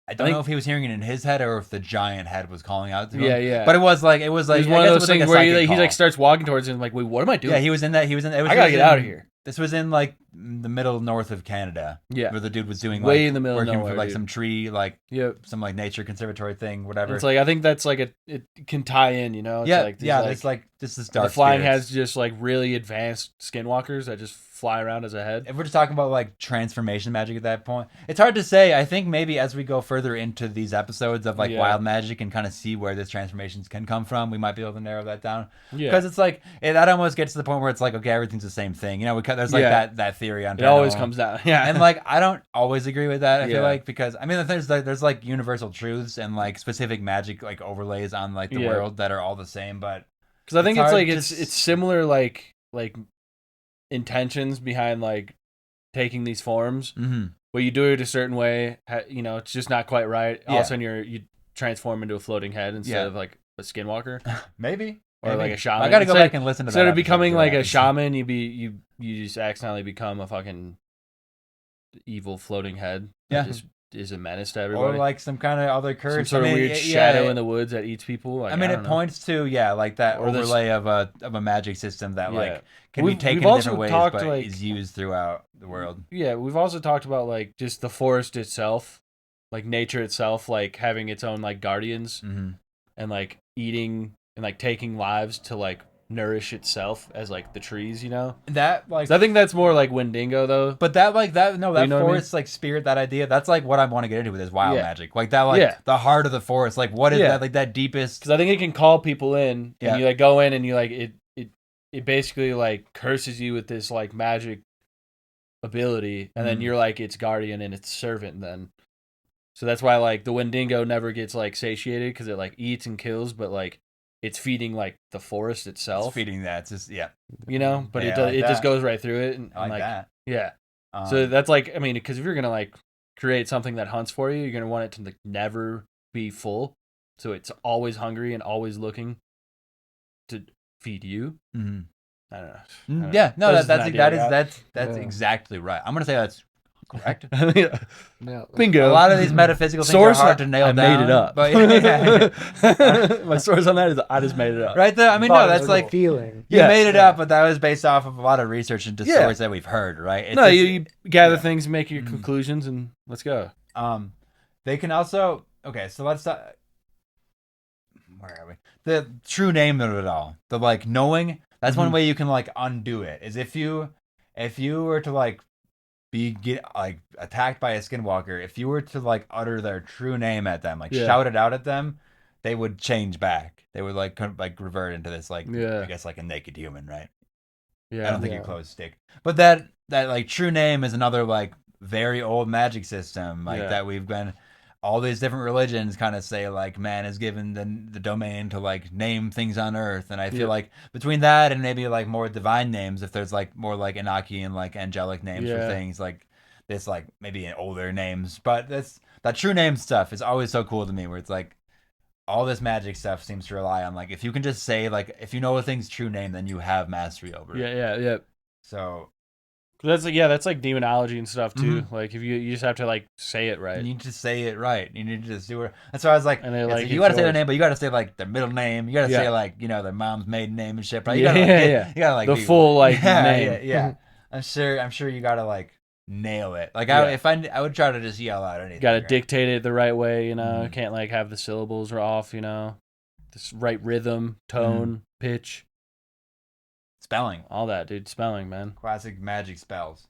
I don't know if he was hearing it in his head or if the giant head was calling out to him. Yeah. But it was like It was I one guess of it those was like things a where psychic he like call. starts walking towards him and like, wait, what am I doing? Yeah, he was in that. It was I gotta get out of here. This was in like the middle north of Canada. Yeah. Where the dude was doing Way like in the middle of working nowhere, for like dude. some tree, like some like nature conservatory thing, whatever. It's like I think that's like it can tie in, you know? It's yeah, like these, it's like this is dark. the flying spirits. has just like really advanced skinwalkers that just fly around as a head. If we're just talking about like transformation magic at that point, it's hard to say. I think maybe as we go further into these episodes of like wild magic and kind of see where this transformations can come from, we might be able to narrow that down. Yeah, because it's like that almost gets to the point where it's like, okay, everything's the same thing. You know, there's like that theory on it always paranormal. comes down. Yeah, and like I don't always agree with that. I feel Yeah. like because I mean there's like universal truths and like specific magic like overlays on like the world that are all the same, but because I think it's hard like to it's similar like intentions behind like taking these forms. Mhm. But you do it a certain way, you know, it's just not quite right. All of Yeah. a sudden you transform into a floating head instead of like a skinwalker maybe or like a shaman. I gotta go back and listen to that. Instead of becoming episode, like a yeah. shaman, you just accidentally become a fucking evil floating head. Yeah. That just is a menace to everybody. Or like some kind of other curse, some sort of weird shadow in the woods that eats people. Like, I mean, it don't know. points to like that Or this- overlay of a magic system that like can be We've taken in also different ways, talked, but like- is used throughout the world. Yeah, we've also talked about like just the forest itself, like nature itself, like having its own like guardians Mm-hmm. and like eating and like taking lives to like nourish itself as like the trees, you know. That like, So I think that's more like Wendigo though. but that like that no that You know what I mean? forest like spirit, that idea, that's like what I want to get into with is wild Yeah. magic, like that like Yeah. the heart of the forest, like what is Yeah. that, like that deepest. Because I think it can call people in, Yeah. and you like go in and you like it basically like curses you with this like magic ability, and then Mhm. you're like its guardian and its servant then. So that's why like the Wendigo never gets like satiated because it like eats and kills, but like it's feeding like the forest It's itself, feeding that. It's just you know. But Yeah, it I like it just that. goes right through it, and I like like that. yeah. So Um, that's like I mean, because if you're gonna like create something that hunts for you, you're gonna want it to like never be full, so it's always hungry and always looking to feed you. mhm. I don't know. Yeah, no, That's that's an idea, that's yeah. exactly right. I'm gonna say that's correct. No, Bingo. A lot of these metaphysical things Source, are hard to nail I down. made it up. But yeah. My source on that is I just made it up. Right there. I mean, Thought no, it that's was like feeling. you Yeah, made it yeah. up, but that was based off of a lot of research into Yeah. stories that we've heard, right? It's No, just- you gather yeah. things, make your Mhm. conclusions, and let's go. They can also so let's where are we? The true name of it all, the like knowing. That's one Mhm. way you can like undo it. Is if you were to like get like attacked by a skinwalker, if you were to like utter their true name at them, like Yeah. shout it out at them, they would change back. They would like revert into this like Yeah. I guess like a naked human, right? Yeah. I don't think Yeah. your clothes stick. But that like true name is another like very old magic system like Yeah. that we've been. All these different religions kind of say like man is given the domain to like name things on earth, and I feel Yeah. like between that and maybe like more divine names, if there's like more like Enochian like angelic names for Yeah. things like this, like maybe in older names, but that true name stuff is always so cool to me, where it's like all this magic stuff seems to rely on like if you can just say like if you know a thing's true name, then you have mastery over it. Yeah. So 'Cause that's like demonology and stuff too. Like if you just have to like say it right. you need to say it right. You need to just do it. That's why I was like, And they, it's like, like, you got to say their enforce- name, but you got to say like their middle name. You got to Yeah. say like their mom's maiden name and shit. Right? You Yeah, gotta, like, yeah. You gotta like The be- full, like, yeah, name. Yeah. I'm sure you gotta like nail it. Like Yeah. I would try to just yell out anything. Got to right? dictate it the right way, you know. Mhm. Can't like have the syllables are off, you know. This right rhythm, tone, pitch, Spelling. all that, dude. Spelling, man. Classic magic spells.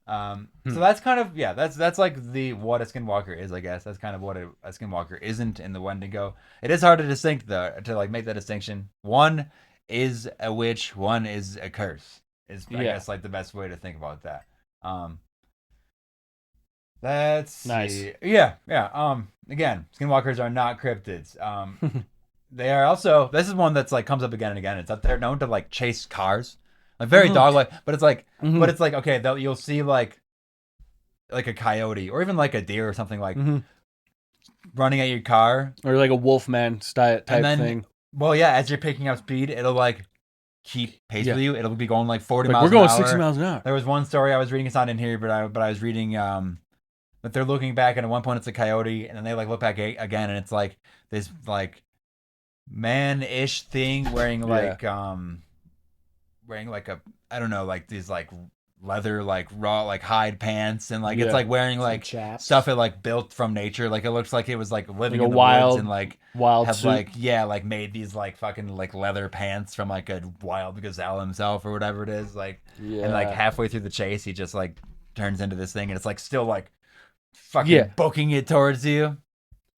So that's kind of that's like what a skinwalker is, I guess. That's kind of what a skinwalker isn't in the Wendigo. It is hard to distinct though, to like make that distinction. One is a witch, one is a curse. Is I Yeah. guess like the best way to think about that. That's Nice. Yeah. Again, skinwalkers are not cryptids. They are also. This is one that's like comes up again and again. It's up there known to like chase cars, like very dog-like. But it's like, okay, you'll see like a coyote or even like a deer or something like running at your car, or like a wolfman type thing. Well, yeah, as you're picking up speed, it'll like keep pace with you. It'll be going like 40 Like, miles. We're going an hour. 60 miles an hour. There was one story I was reading. It's not in here, but I was reading that they're looking back, and at one point it's a coyote, and then they like look back again, and it's like this like man-ish thing wearing like wearing like a I don't know like these like leather like raw like hide pants, and like it's like wearing like stuff it like built from nature. Like it looks like it was like living in the woods and like wild have suit. like made these like fucking like leather pants from like a wild gazelle himself or whatever it is. Like and like halfway through the chase he just like turns into this thing, and it's like still like fucking booking it towards you.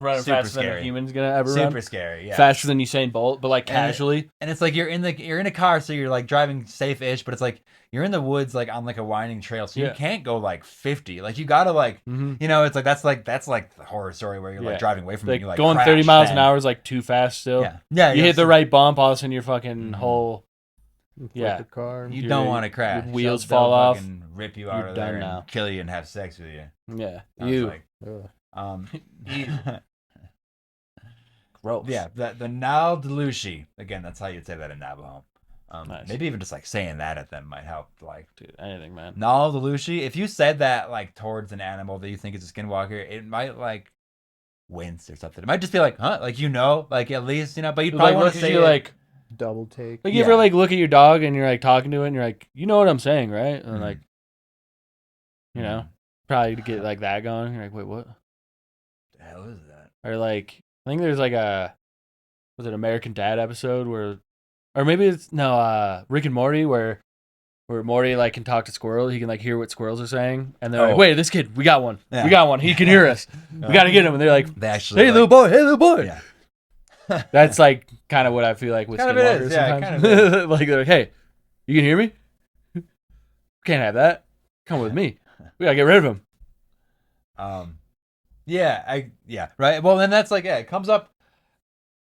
Running Super faster scary. than a human's gonna ever run. Super scary, yeah. Faster than Usain Bolt, but like casually. And it's like you're in a car, so you're like driving safe-ish, but it's like you're in the woods, like on like a winding trail, so you can't go like 50. Like you gotta like, you know, it's like that's like the horror story where you're like driving away from it. Like, You like going 30 miles an hour is like too fast still. Yeah. You hit the right bump, all of a sudden your fucking whole the car. You don't want to crash. Your wheels They'll fall off. Fucking rip you out You're of done there now. and kill you and have sex with you. Yeah. Sounds Gross. Yeah, the Nal Delushi. Again, that's how you'd say that in Navajo. Nice. Maybe even just like saying that at them might help. Like, Dude, anything, man. Nal Delushi. If you said that like towards an animal that you think is a skinwalker, it might like wince or something. It might just be like, huh? Like like at least but you'd probably Like, want to say you like double take. you ever like look at your dog and you're like talking to it and you're like, you know what I'm saying, right? And like, you know, probably to get like that going. You're like, wait, what? The hell is that? Or like, I think there's like was it American Dad episode where, or maybe it's Rick and Morty where Morty like can talk to squirrels. He can like hear what squirrels are saying, and they're like, wait, this kid, we got one, we got one. He can hear us. We got to get him. And they're like, they actually, hey, little boy. Yeah. That's like kind of what I feel like with Kind of it Skinwalkers is, yeah, sometimes. kind of is. Like they're like, hey, you can hear me? Can't have that. Come with me. We gotta get rid of him. Right. Well, then that's like, it comes up.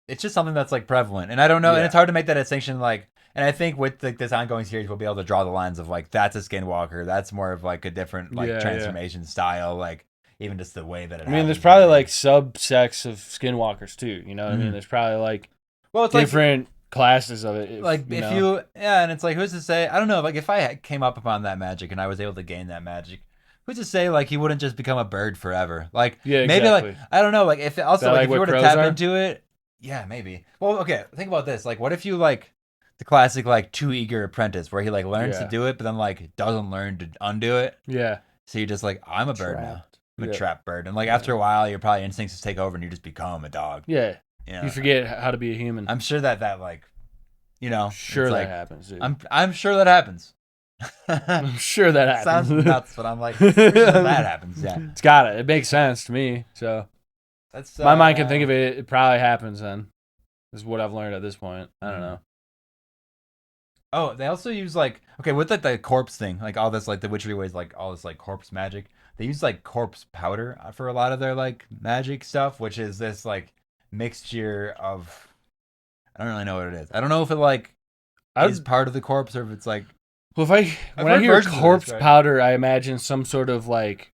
It's just something that's like prevalent, and I don't know, and it's hard to make that distinction. Like, and I think with this ongoing series, we'll be able to draw the lines of like that's a skinwalker, that's more of like a different like transformation style, like even just the way that it. I mean, there's probably like subsects of skinwalkers too. You know what I mean? There's probably like it's different classes of it. And it's like, who's to say? I don't know. Like if I came up upon that magic and I was able to gain that magic. Who's to say like he wouldn't just become a bird forever? Like maybe like I don't know. Like if also like, if you were to tap into it, maybe. Well, okay. Think about this. Like, what if you like the classic like Too Eager Apprentice, where he like learns to do it, but then like doesn't learn to undo it. Yeah. So you're just like, I'm a bird now. I'm a trapped bird, and like after a while, your probably instincts just take over, and you just become a dog. Yeah. You know? You forget how to be a human. I'm sure that like, sure that like, happens, dude. I'm sure that happens. I'm sure that happens. Sounds nuts, but I'm like, sure that happens. Yeah, it's got it. It makes sense to me. So that's my mind can think of it. It probably happens. Then is what I've learned at this point. I don't know. Oh, they also use like with like the corpse thing, like all this like the Witchery Ways, like all this like corpse magic. They use like corpse powder for a lot of their like magic stuff, which is this like mixture of I don't really know what it is. I don't know if it like is part of the corpse or if it's like. Well, when I hear corpse powder, I imagine some sort of like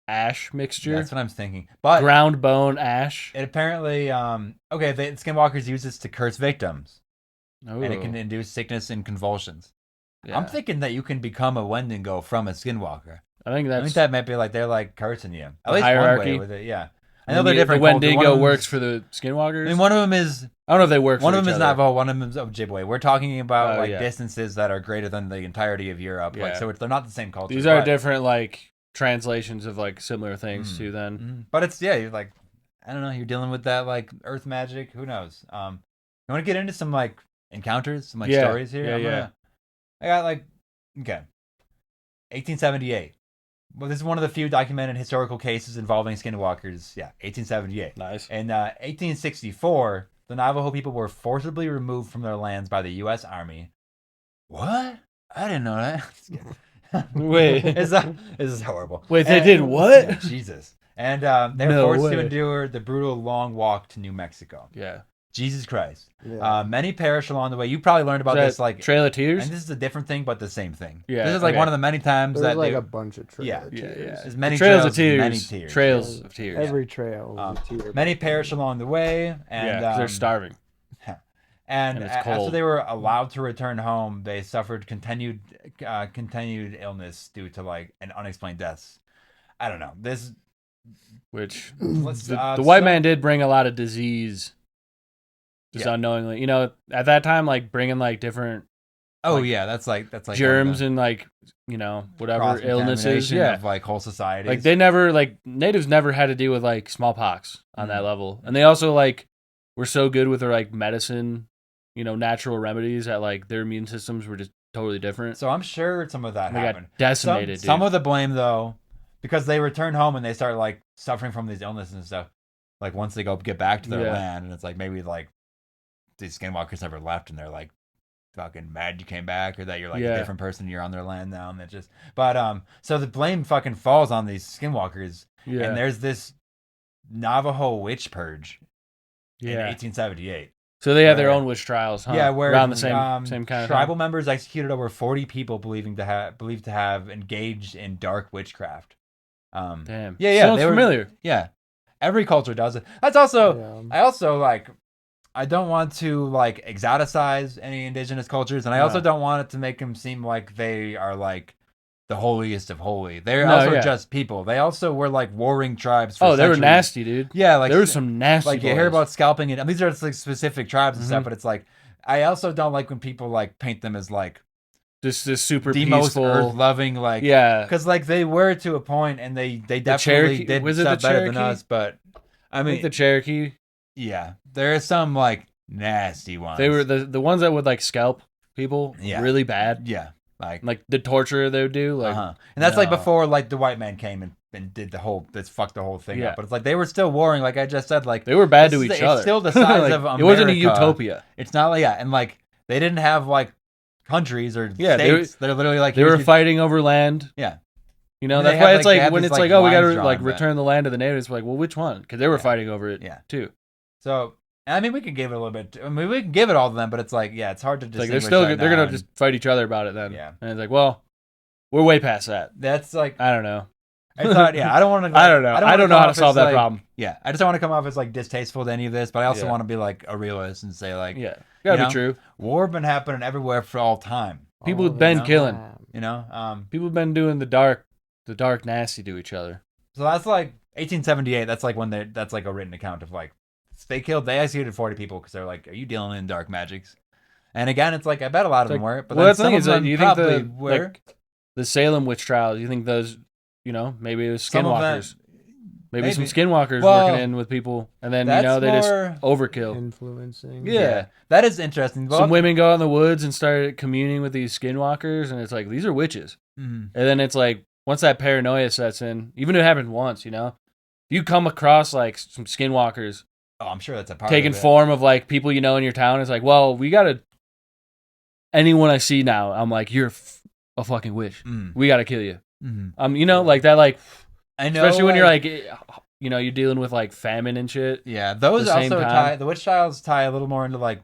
ash mixture. That's what I'm thinking. But ground bone ash. It apparently the skinwalkers use this to curse victims. Ooh. And it can induce sickness and convulsions. Yeah. I'm thinking that you can become a Wendigo from a skinwalker. I think that might be like they're like cursing you. At least hierarchy. one way with it, yeah. I know they're different. The Wendigo works for the skinwalkers. I mean, one of them is. I don't know if they work. One for of them each is other. Navajo. One of them is Ojibwe. We're talking about distances that are greater than the entirety of Europe. Yeah. Like, so they're not the same culture. These are different like translations of like similar things too. Then, but it's you're like, I don't know. You're dealing with that like earth magic. Who knows? You want to get into some like encounters, some like stories here? Yeah. I got like 1878. Well, this is one of the few documented historical cases involving skinwalkers. Yeah, 1878. Nice. In 1864, the Navajo people were forcibly removed from their lands by the U.S. Army. What? I didn't know that. Wait. This is horrible. Wait, they did what? Yeah, Jesus. And they were forced to endure the brutal long walk to New Mexico. Yeah. Jesus Christ. Yeah. Many perish along the way. You probably learned about this like Trail of Tears. and this is a different thing, but the same thing. Yeah, This is like okay. one of the many times There's that like they, a bunch of trails. Yeah. There's many Trails trails, of Tears. many tears. Trails of Tears. Every trail is a tear. Many perish along the way, and yeah, 'cause they're starving. And And it's after cold. they were allowed to return home, they suffered continued illness due to like an unexplained deaths. I don't know. This Which let's the white so- man did bring a lot of disease, just Yeah. unknowingly. You know, at that time, like bringing like different Oh like, yeah, that's like germs and like whatever illnesses. cross-contamination Yeah, of like whole societies. like they never natives never had to deal with like smallpox on that Mhm. level, and they also like were so good with their like medicine, natural remedies that like their immune systems were just totally different. So I'm sure some of that They got happened. decimated. Some dude. of the blame though, because they return home and they start like suffering from these illnesses and stuff. Like once they get back to their Yeah. land, and it's like maybe like these skinwalkers never left, and they're like fucking mad you came back, or that you're like Yeah. a different person, you're on their land now, and it just. But so the blame fucking falls on these skinwalkers, yeah, and there's this Navajo witch purge in yeah. 1878. So they had their where- own witch trials, huh? Yeah, where around the same kind of tribal members executed over 40 people believed to have engaged in dark witchcraft. Damn. Yeah, Sounds they were- familiar. Yeah, every culture does it. That's also. Yeah. I also like. I don't want to like exoticize any indigenous cultures, and I also No. don't want it to make them seem like they are like the holiest of holy. They're No, also yeah. just people. They also were like warring tribes. For Oh, they were centuries. nasty, dude. Yeah, like There were some nasty. like you hear boys. about scalping and these are just like specific tribes and stuff, Mhm. but it's like I also don't like when people like paint them as like this super the most peaceful. earth loving like Yeah, because like they were to a point and they definitely Cherokee- did was it stuff the better than Cherokee? us, but I I mean think the Cherokee. yeah, there are some like nasty ones. They were the ones that would like scalp people Yeah. really bad. yeah Like the torture they would do. Like and that's like no. before like the white man came and did the whole that's fucked the whole thing Yeah. up, but it's like they were still warring, like I just said, like they were bad this to is each the- other. it's still the size Like, of it wasn't a America. utopia. It's not like and like they didn't have like countries or Yeah, they states. They're literally like They were here's your- fighting over land. Yeah. You know, And they that's have, why it's like- they like have when these, it's like, like, oh, we got to lines like drawn, but- return the land to the natives. Like, well, which one? Because they were Yeah. fighting over it Yeah. too. So I mean, we could give it a little bit. I mean, we can give it all to them, but it's like, yeah, it's hard to It's distinguish. like they're still that they're now, gonna and just fight each other about it then. Yeah. And it's like, well, we're way past that. That's like, I don't know. I thought, yeah, I don't want to. I don't know. I don't know how to solve that problem. Yeah, I just don't want to come off as like distasteful to any of this, but I also Yeah. want to be like a realist and say like, Yeah, gotta you be know? true. war been happening everywhere for all time. People All have been the killing. time. You know, People have been doing the dark nasty to each other. so that's like 1878. That's like when that's like a written account of like they executed 40 people because they're like, are you dealing in dark magics? And again, it's like I bet a lot of them were, but well, then that's the some thing of is that them you think probably the were. like the Salem witch trials. You think those, maybe it was Some of them- skinwalkers. Maybe some maybe. skinwalkers Well, working in with people, and then that's they just more- overkill. Influencing. Yeah. that is interesting. Some women go out in the woods and start communing with these skinwalkers, and it's like these are witches. Mhm. And then it's like once that paranoia sets in, even if it happened once, if you come across like some skinwalkers Oh, I'm sure that's a part taking of it. form of like people in your town, it's like, well, we gotta. Anyone I see now, I'm like, you're a fucking witch. Mm. We gotta kill you. Mhm. Like that, like I know, especially when you're like, you're dealing with like famine and shit. yeah, those the same also time. tie the witch trials tie a little more into like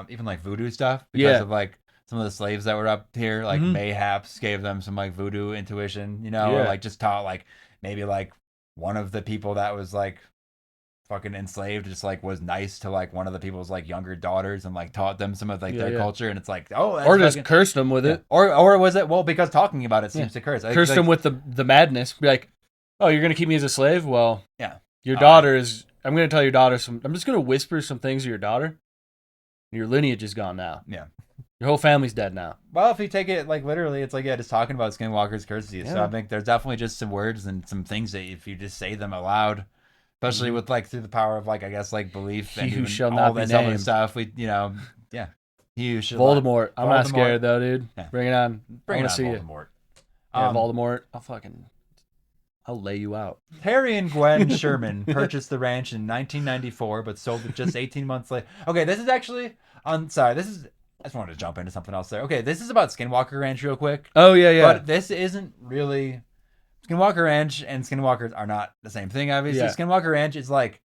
even like voodoo stuff because Yeah. of like some of the slaves that were up here, like Mhm. mayhaps gave them some like voodoo intuition, or Yeah. like just taught like maybe like one of the people that was like fucking enslaved just like was nice to like one of the people's like younger daughters and like taught them some of like Yeah, their yeah. culture, and it's like, oh, that's Or just fucking- cursed them with yeah. it. or was it because talking about it seems Yeah. to curse. Cursed them with the madness. Be like, oh, you're gonna keep me as a slave? Well, Yeah. Your All daughter is. I'm gonna tell your daughter some. I'm just gonna whisper some things to your daughter. Your lineage is gone now. Yeah. Your whole family's dead now. Well, if you take it like literally, it's like, yeah, just talking about skinwalkers curses. So Yeah. I think there's definitely just some words and some things that if you just say them aloud, especially Mhm. with like through the power of like I guess like belief He and who even shall all not be this other named. stuff, yeah, he who shall Voldemort. I'm not Voldemort. scared though, dude. Yeah. Bring it on. Bring I it want on, to see Voldemort. you. Yeah, Um, Voldemort. I'll lay you out. Terry and Gwen Sherman purchased the ranch in 1994, but sold it just 18 months later. Okay, this is actually sorry, this is. I just wanted to jump into something else there. Okay, this is about Skinwalker Ranch real quick. Oh yeah. But this isn't really Skinwalker Ranch and Skinwalkers are not the same thing, obviously. Yeah. Skinwalker Ranch is like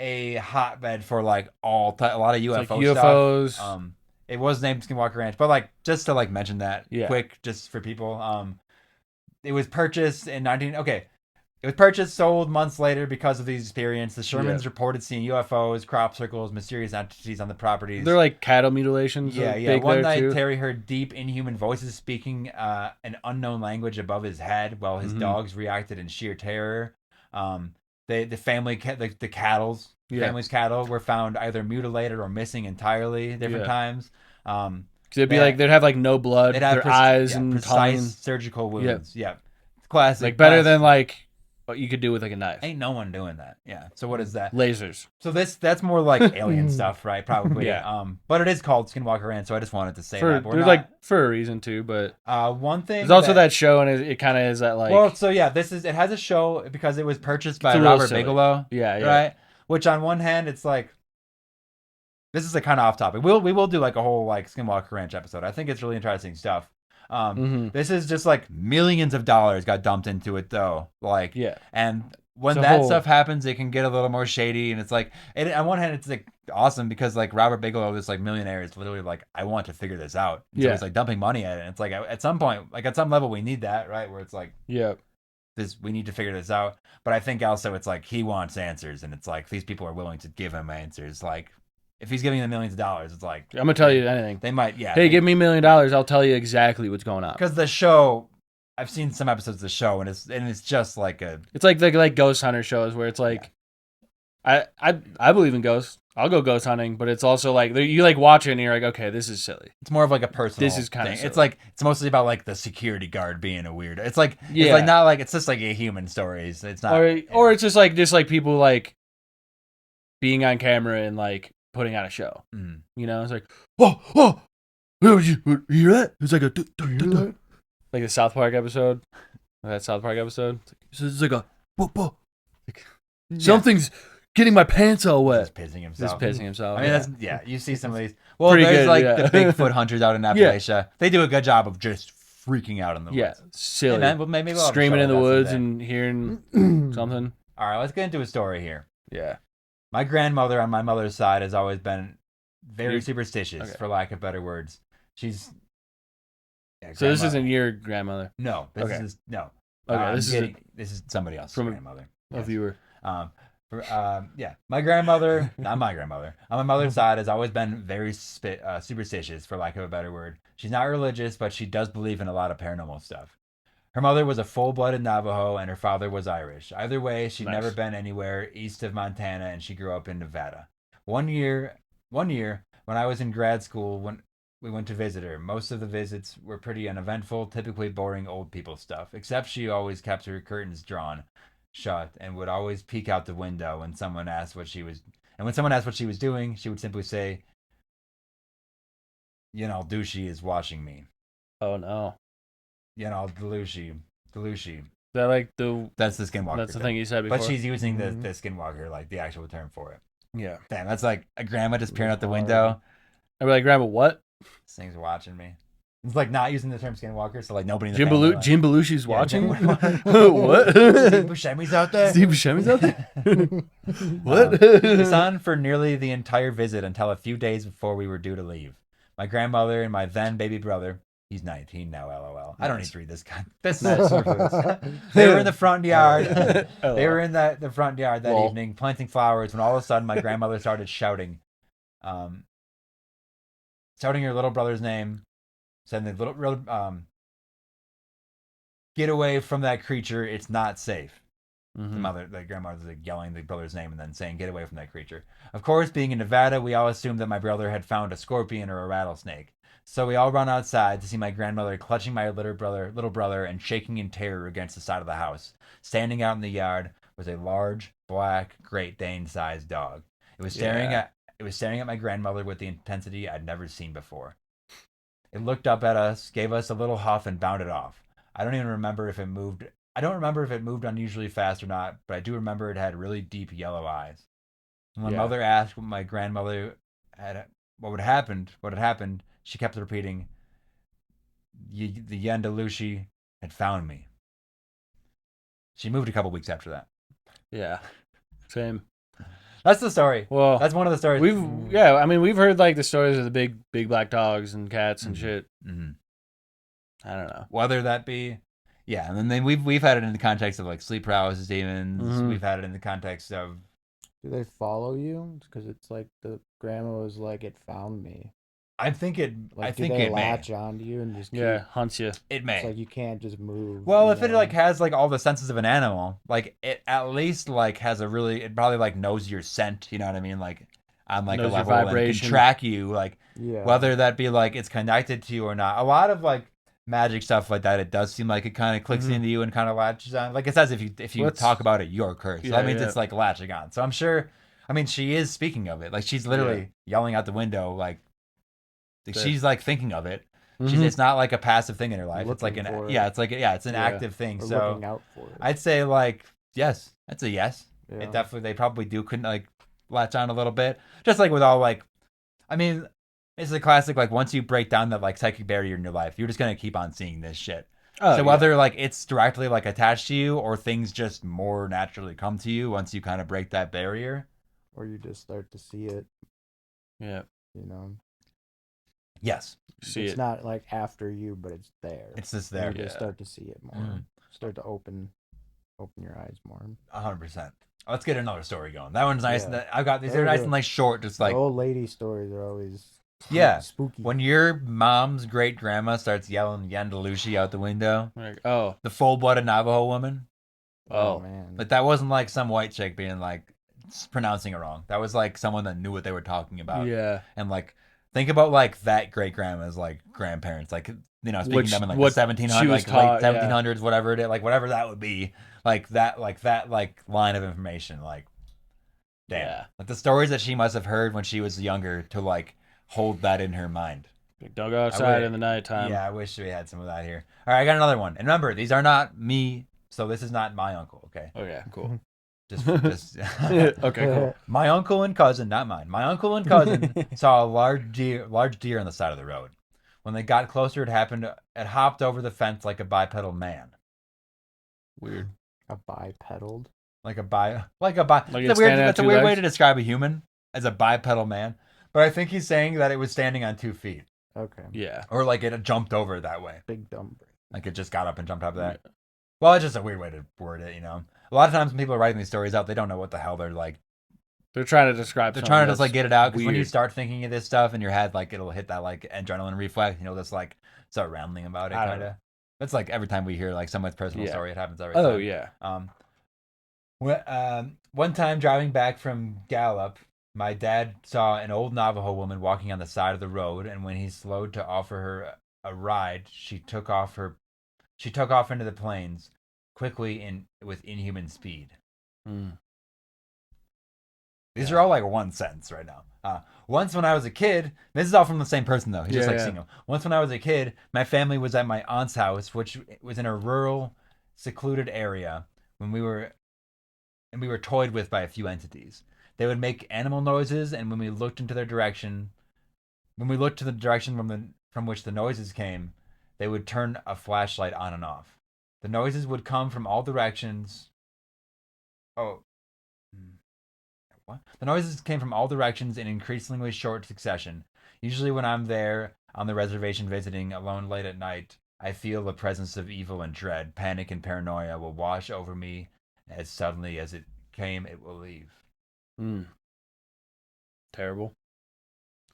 a hotbed for like a lot of UFO It's like UFOs. stuff. It was named Skinwalker Ranch, but like just to like mention that quick, just for people. It was purchased in 19. Okay, it was purchased, sold months later because of these experiences. The Shermans reported seeing UFOs, crop circles, mysterious entities on the properties. They're like cattle mutilations. Yeah. One night, too. Terry heard deep, inhuman voices speaking an unknown language above his head, while his dogs reacted in sheer terror. The family's cattle were found either mutilated or missing entirely different times. They'd be they'd have like no blood. They'd have their eyes and precise tongue. surgical wounds. Yeah. Classic. Like better than like what you could do with like a knife. Ain't no one doing that. Yeah. So what is that? Lasers. So that's more like alien stuff, right? Probably. Yeah. But it is called Skinwalker Ranch, so I just wanted to say that. There's like for a reason too, but one thing. There's also that show, and it kind of is that like. Well, so yeah, it has a show because it was purchased by Robert Bigelow. Yeah. Right. Which on one hand, it's like. This is a kind of off topic. We will do like a whole like Skinwalker Ranch episode. I think it's really interesting stuff. This is just like millions of dollars got dumped into it though. Like and when that stuff happens, it can get a little more shady, and it's like on one hand it's like awesome because like Robert Bigelow, this like millionaire, is literally like, I want to figure this out. And so he's like dumping money at it. And it's like at some point, like at some level, we need that, right? Where it's like we need to figure this out. But I think also it's like he wants answers, and it's like these people are willing to give him answers. Like if he's giving them millions of dollars, it's like I'm gonna tell you anything. They might, Hey, give me $1 million, I'll tell you exactly what's going on. Because the show, I've seen some episodes of the show, and it's just like it's like the ghost hunter shows where it's like, I believe in ghosts. I'll go ghost hunting, but it's also like you like watch it and you're like, okay, this is silly. It's more of like a personal. This is kind of. It's like it's mostly about like the security guard being a weirdo. It's like it's like not like it's just like a human story. It's not, or it's just like people like being on camera and like putting on a show. You know, it's like oh, you hear that? It's like a like the South Park episode. That South Park episode. It's like a something's getting my pants all wet. Just pissing himself. I mean, that's you see some of these. Well, Pretty there's good, like the Bigfoot hunters out in Appalachia. Yeah. They do a good job of just freaking out in the woods. Yeah, silly. Hey, man, maybe we'll screaming in the woods and hearing something. All right, let's get into a story here. Yeah. My grandmother on my mother's side has always been very superstitious, for lack of better words. She's so this isn't your grandmother? No, this is no. Okay, this is somebody else's grandmother. A viewer. My grandmother, not my grandmother, on my mother's side has always been very superstitious, for lack of a better word. She's not religious, but she does believe in a lot of paranormal stuff. Her mother was a full-blooded Navajo, and her father was Irish. Either way, she'd never been anywhere east of Montana, and she grew up in Nevada. One year, when I was in grad school, when we went to visit her, most of the visits were pretty uneventful, typically boring old people stuff, except she always kept her curtains drawn shut and would always peek out the window when someone asked what she was doing. She would simply say, Douchey is watching me. Oh no. Delushi. Is that like that's the Skinwalker. That's the thing you said before. But she's using the Skinwalker, like the actual term for it. Yeah. Damn, that's like a grandma just peering out the window. I'd be like, Grandma, what? This thing's watching me. It's like not using the term Skinwalker, so like nobody in the Jim Belushi's watching? What? Steve Buscemi's out there? What? It's on for nearly the entire visit until a few days before we were due to leave. My grandmother and my then baby brother, he's 19 now, LOL. I don't need to read this guy. They were in the front yard. They were in the front yard that evening planting flowers when all of a sudden my grandmother started shouting her little brother's name, saying get away from that creature, it's not safe. The grandmother's like yelling the brother's name and then saying, get away from that creature. Of course, being in Nevada, we all assumed that my brother had found a scorpion or a rattlesnake. So we all run outside to see my grandmother clutching my little brother and shaking in terror against the side of the house. Standing out in the yard was a large, black, Great Dane-sized dog. It was staring at my grandmother with the intensity I'd never seen before. It looked up at us, gave us a little huff, and bounded off. I don't remember if it moved unusually fast or not, but I do remember it had really deep yellow eyes. When my mother asked what my grandmother what had happened, she kept repeating, the Yandalushi had found me. She moved a couple weeks after that. Yeah. Same. That's the story. Well, That's one of the stories. We've heard like the stories of the big black dogs and cats and shit. Mm-hmm. I don't know. Whether that be, yeah, and then we've had it in the context of like sleep paralysis demons. Mhm. We've had it in the context of. Do they follow you? Because it's like the grandma was like, it found me. I think it. Like, I think do they it latch may. onto you and just Yeah, hunts you. It may. It's like you can't just move. Well, you if it know? like has like all the senses of an animal, like it at least like has a really, it probably like knows your scent. You know what I mean? Like on like Knows a your level and can vibration. track you. Like Yeah. whether that be like it's connected to you or not. A lot of like magic stuff like that, it does seem like it kind of clicks Mhm. into you and kind of latches on. Like it says if you What's- talk about it, you're cursed. So Yeah, that means yeah. it's like latching on. So I'm sure. I mean, she is speaking of it. Like she's literally yelling out the window. Like she's like thinking of it. Mhm. It's not like a passive thing in her life. It's like Looking for an it. it's an Yeah. active thing. Or So looking out for it. I'd say like yes. That's a yes. Yeah. It definitely they probably do couldn't like latch on a little bit. Just like with all like I mean, it's a classic like once you break down that like psychic barrier in your life, you're just gonna keep on seeing this shit. Oh, So yeah. whether like it's directly like attached to you or things just more naturally come to you once you kind of break that barrier. Or you just start to see it, Yeah, you know. Yes. see It's it. not like after you, but it's there. It's just You there. just start to see it more. Mhm. Start to open your eyes more. 100%. Let's get another story going. That one's nice. Yeah. I've got these They're are nice good. and like short, just like The old lady stories are always Yeah. spooky. when your mom's great grandma starts yelling Yandalushi out the window, Like, oh, the full blooded Navajo woman. oh, man. Like that wasn't like some white chick being like pronouncing it wrong. That was like someone that knew what they were talking about. yeah. And like think about like that great grandma's like grandparents, like speaking Which- of them in like what the 1700s, she was like taught, late yeah. 1700s, whatever it is, like whatever that would be, like that line of information, like damn, Yeah. like the stories that she must have heard when she was younger to like hold that in her mind. Like, don't go outside would- in the nighttime. Yeah, I wish we had some of that here. All right, I got another one. And remember, these are not me, so this is not my uncle, okay? Okay, cool. Just Okay, cool. my uncle and cousin, not mine. My uncle and cousin saw a large deer on the side of the road. When they got closer, it hopped over the fence like a bipedal man. Weird. A bipedal. Like it's it's a standing on that's a two weird way legs? to describe a human as a bipedal man. But I think he's saying that it was standing on 2 feet. Okay. Yeah. Or like it jumped over that way. Big dumb brain. Like it just got up and jumped up that. Well, it's just a weird way to word it, you know. A lot of times when people are writing these stories out, they don't know what the hell they're like. They're trying to describe. They're something trying to just that's like get it out because when you weird. start thinking of this stuff in your head, like it'll hit that like adrenaline reflex, just like start rambling about it, I don't kind of. That's like every time we hear like someone's personal Yeah. story, it happens every Oh time. yeah. One time driving back from Gallup, my dad saw an old Navajo woman walking on the side of the road, and when he slowed to offer her a ride, she took off into the plains quickly and with inhuman speed. Mm. These are all like one sentence right now. Once when I was a kid, this is all from the same person though. He's just Yeah, like yeah. single. Once when I was a kid, my family was at my aunt's house, which was in a rural, secluded area, and we were toyed with by a few entities. They would make animal noises, and when we looked to the direction from which the noises came, they would turn a flashlight on and off. The noises would come from all directions. Oh. What? The noises came from all directions in increasingly short succession. Usually when I'm there on the reservation visiting alone late at night, I feel the presence of evil and dread. Panic and paranoia will wash over me as suddenly as it came, it will leave. Mm. Terrible.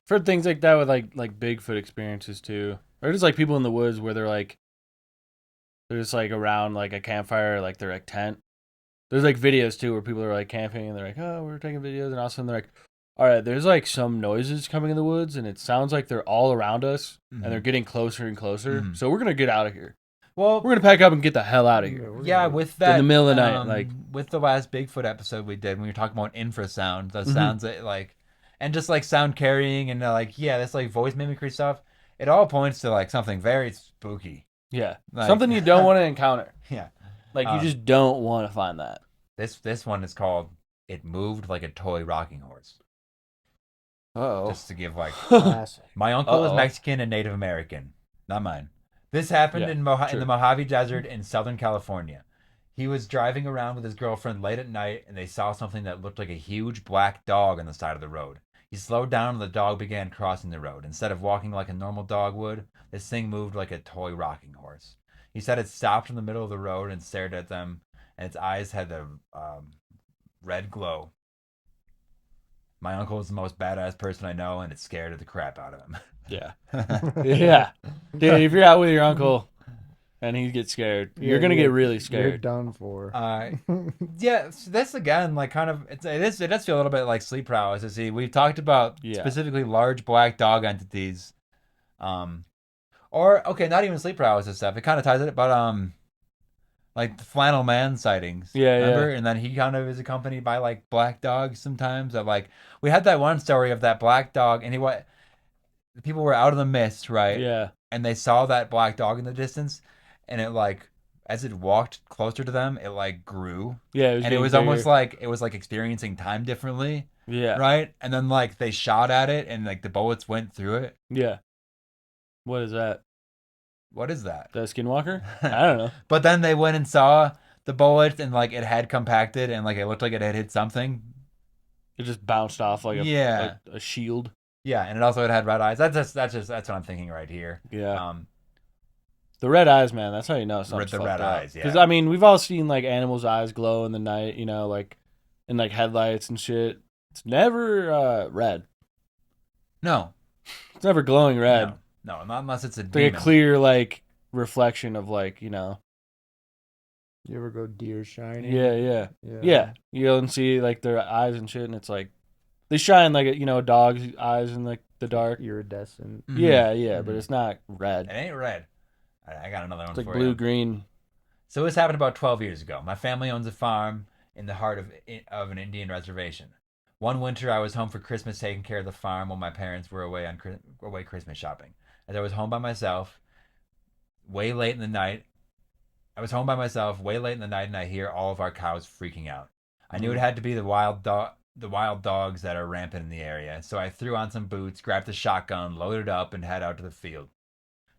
I've heard things like that with like Bigfoot experiences too, or just like people in the woods where they're just like around like a campfire, like their like tent. There's like videos too where people are like camping and they're like, oh, we're taking videos, and all of a sudden they're like, all right, there's like some noises coming in the woods, and it sounds like they're all around us, and they're getting closer and closer. Mhm. So we're gonna get out of here. Well, We're gonna pack up and get the hell out of here. yeah, with that in the middle of the night, like with the last Bigfoot episode we did when we were talking about infrasound, the Mhm. sounds that like, and just like sound carrying and like this like voice mimicry stuff, it all points to like something very spooky. yeah, Like- something you don't want to encounter. Yeah, Like you just don't want to find that. this one is called "It Moved Like a Toy Rocking Horse." Oh, Just to give like, Classic. my uncle is Uh-oh. Mexican and Native American, not mine. This happened Yeah, in true. the Mojave Desert in Southern California. He was driving around with his girlfriend late at night, and they saw something that looked like a huge black dog on the side of the road. He slowed down, and the dog began crossing the road. Instead of walking like a normal dog would, this thing moved like a toy rocking horse. He said it stopped in the middle of the road and stared at them, and its eyes had a red glow. My uncle is the most badass person I know, and it scared the crap out of him. Yeah. Yeah. Dude, if you're out with your uncle and he gets scared, you're going to get really You're scared. done for. Yeah, so that's again like kind of it does feel a little bit like sleep paralysis. See, we've talked about specifically large black dog entities, or okay, not even sleep paralysis stuff. It kind of ties it, but like the flannel man sightings. Yeah, remember? yeah. And then he kind of is accompanied by like black dogs sometimes. That like we had that one story of that black dog, and the people were out of the mist, right? Yeah. And they saw that black dog in the distance, and it like as it walked closer to them, it like grew. Yeah, it was almost like it was like experiencing time differently. Yeah. Right? And then like they shot at it and like the bullets went through it. Yeah. What is that? What is that? The Skinwalker? I don't know. But then they went and saw the bullet and like it had compacted and like it looked like it had hit something. It just bounced off like a shield. Yeah, and it also had red eyes. That's what I'm thinking right here. Yeah. The red eyes, man. That's how you know something's the fucked red up. eyes, yeah. Because I mean, we've all seen like animals' eyes glow in the night, you know, like in like headlights and shit. It's never red. No. It's never glowing red. No, not unless it's a It's demon. like a clear like reflection of like, you know. You ever go deer shining? Yeah. You go and see like their eyes and shit, and it's like they shine like a dog's eyes in like the dark. Iridescent. Mhm. Yeah, but it's not red. It ain't red. I got another one It's like for blue you. green. So this happened about 12 years ago. My family owns a farm in the heart of an Indian reservation. One winter, I was home for Christmas taking care of the farm while my parents were away Christmas shopping. As I was home by myself, way late in the night, and I hear all of our cows freaking out. I knew it had to be the wild dogs that are rampant in the area, so I threw on some boots, grabbed a shotgun, loaded up, and head out to the field.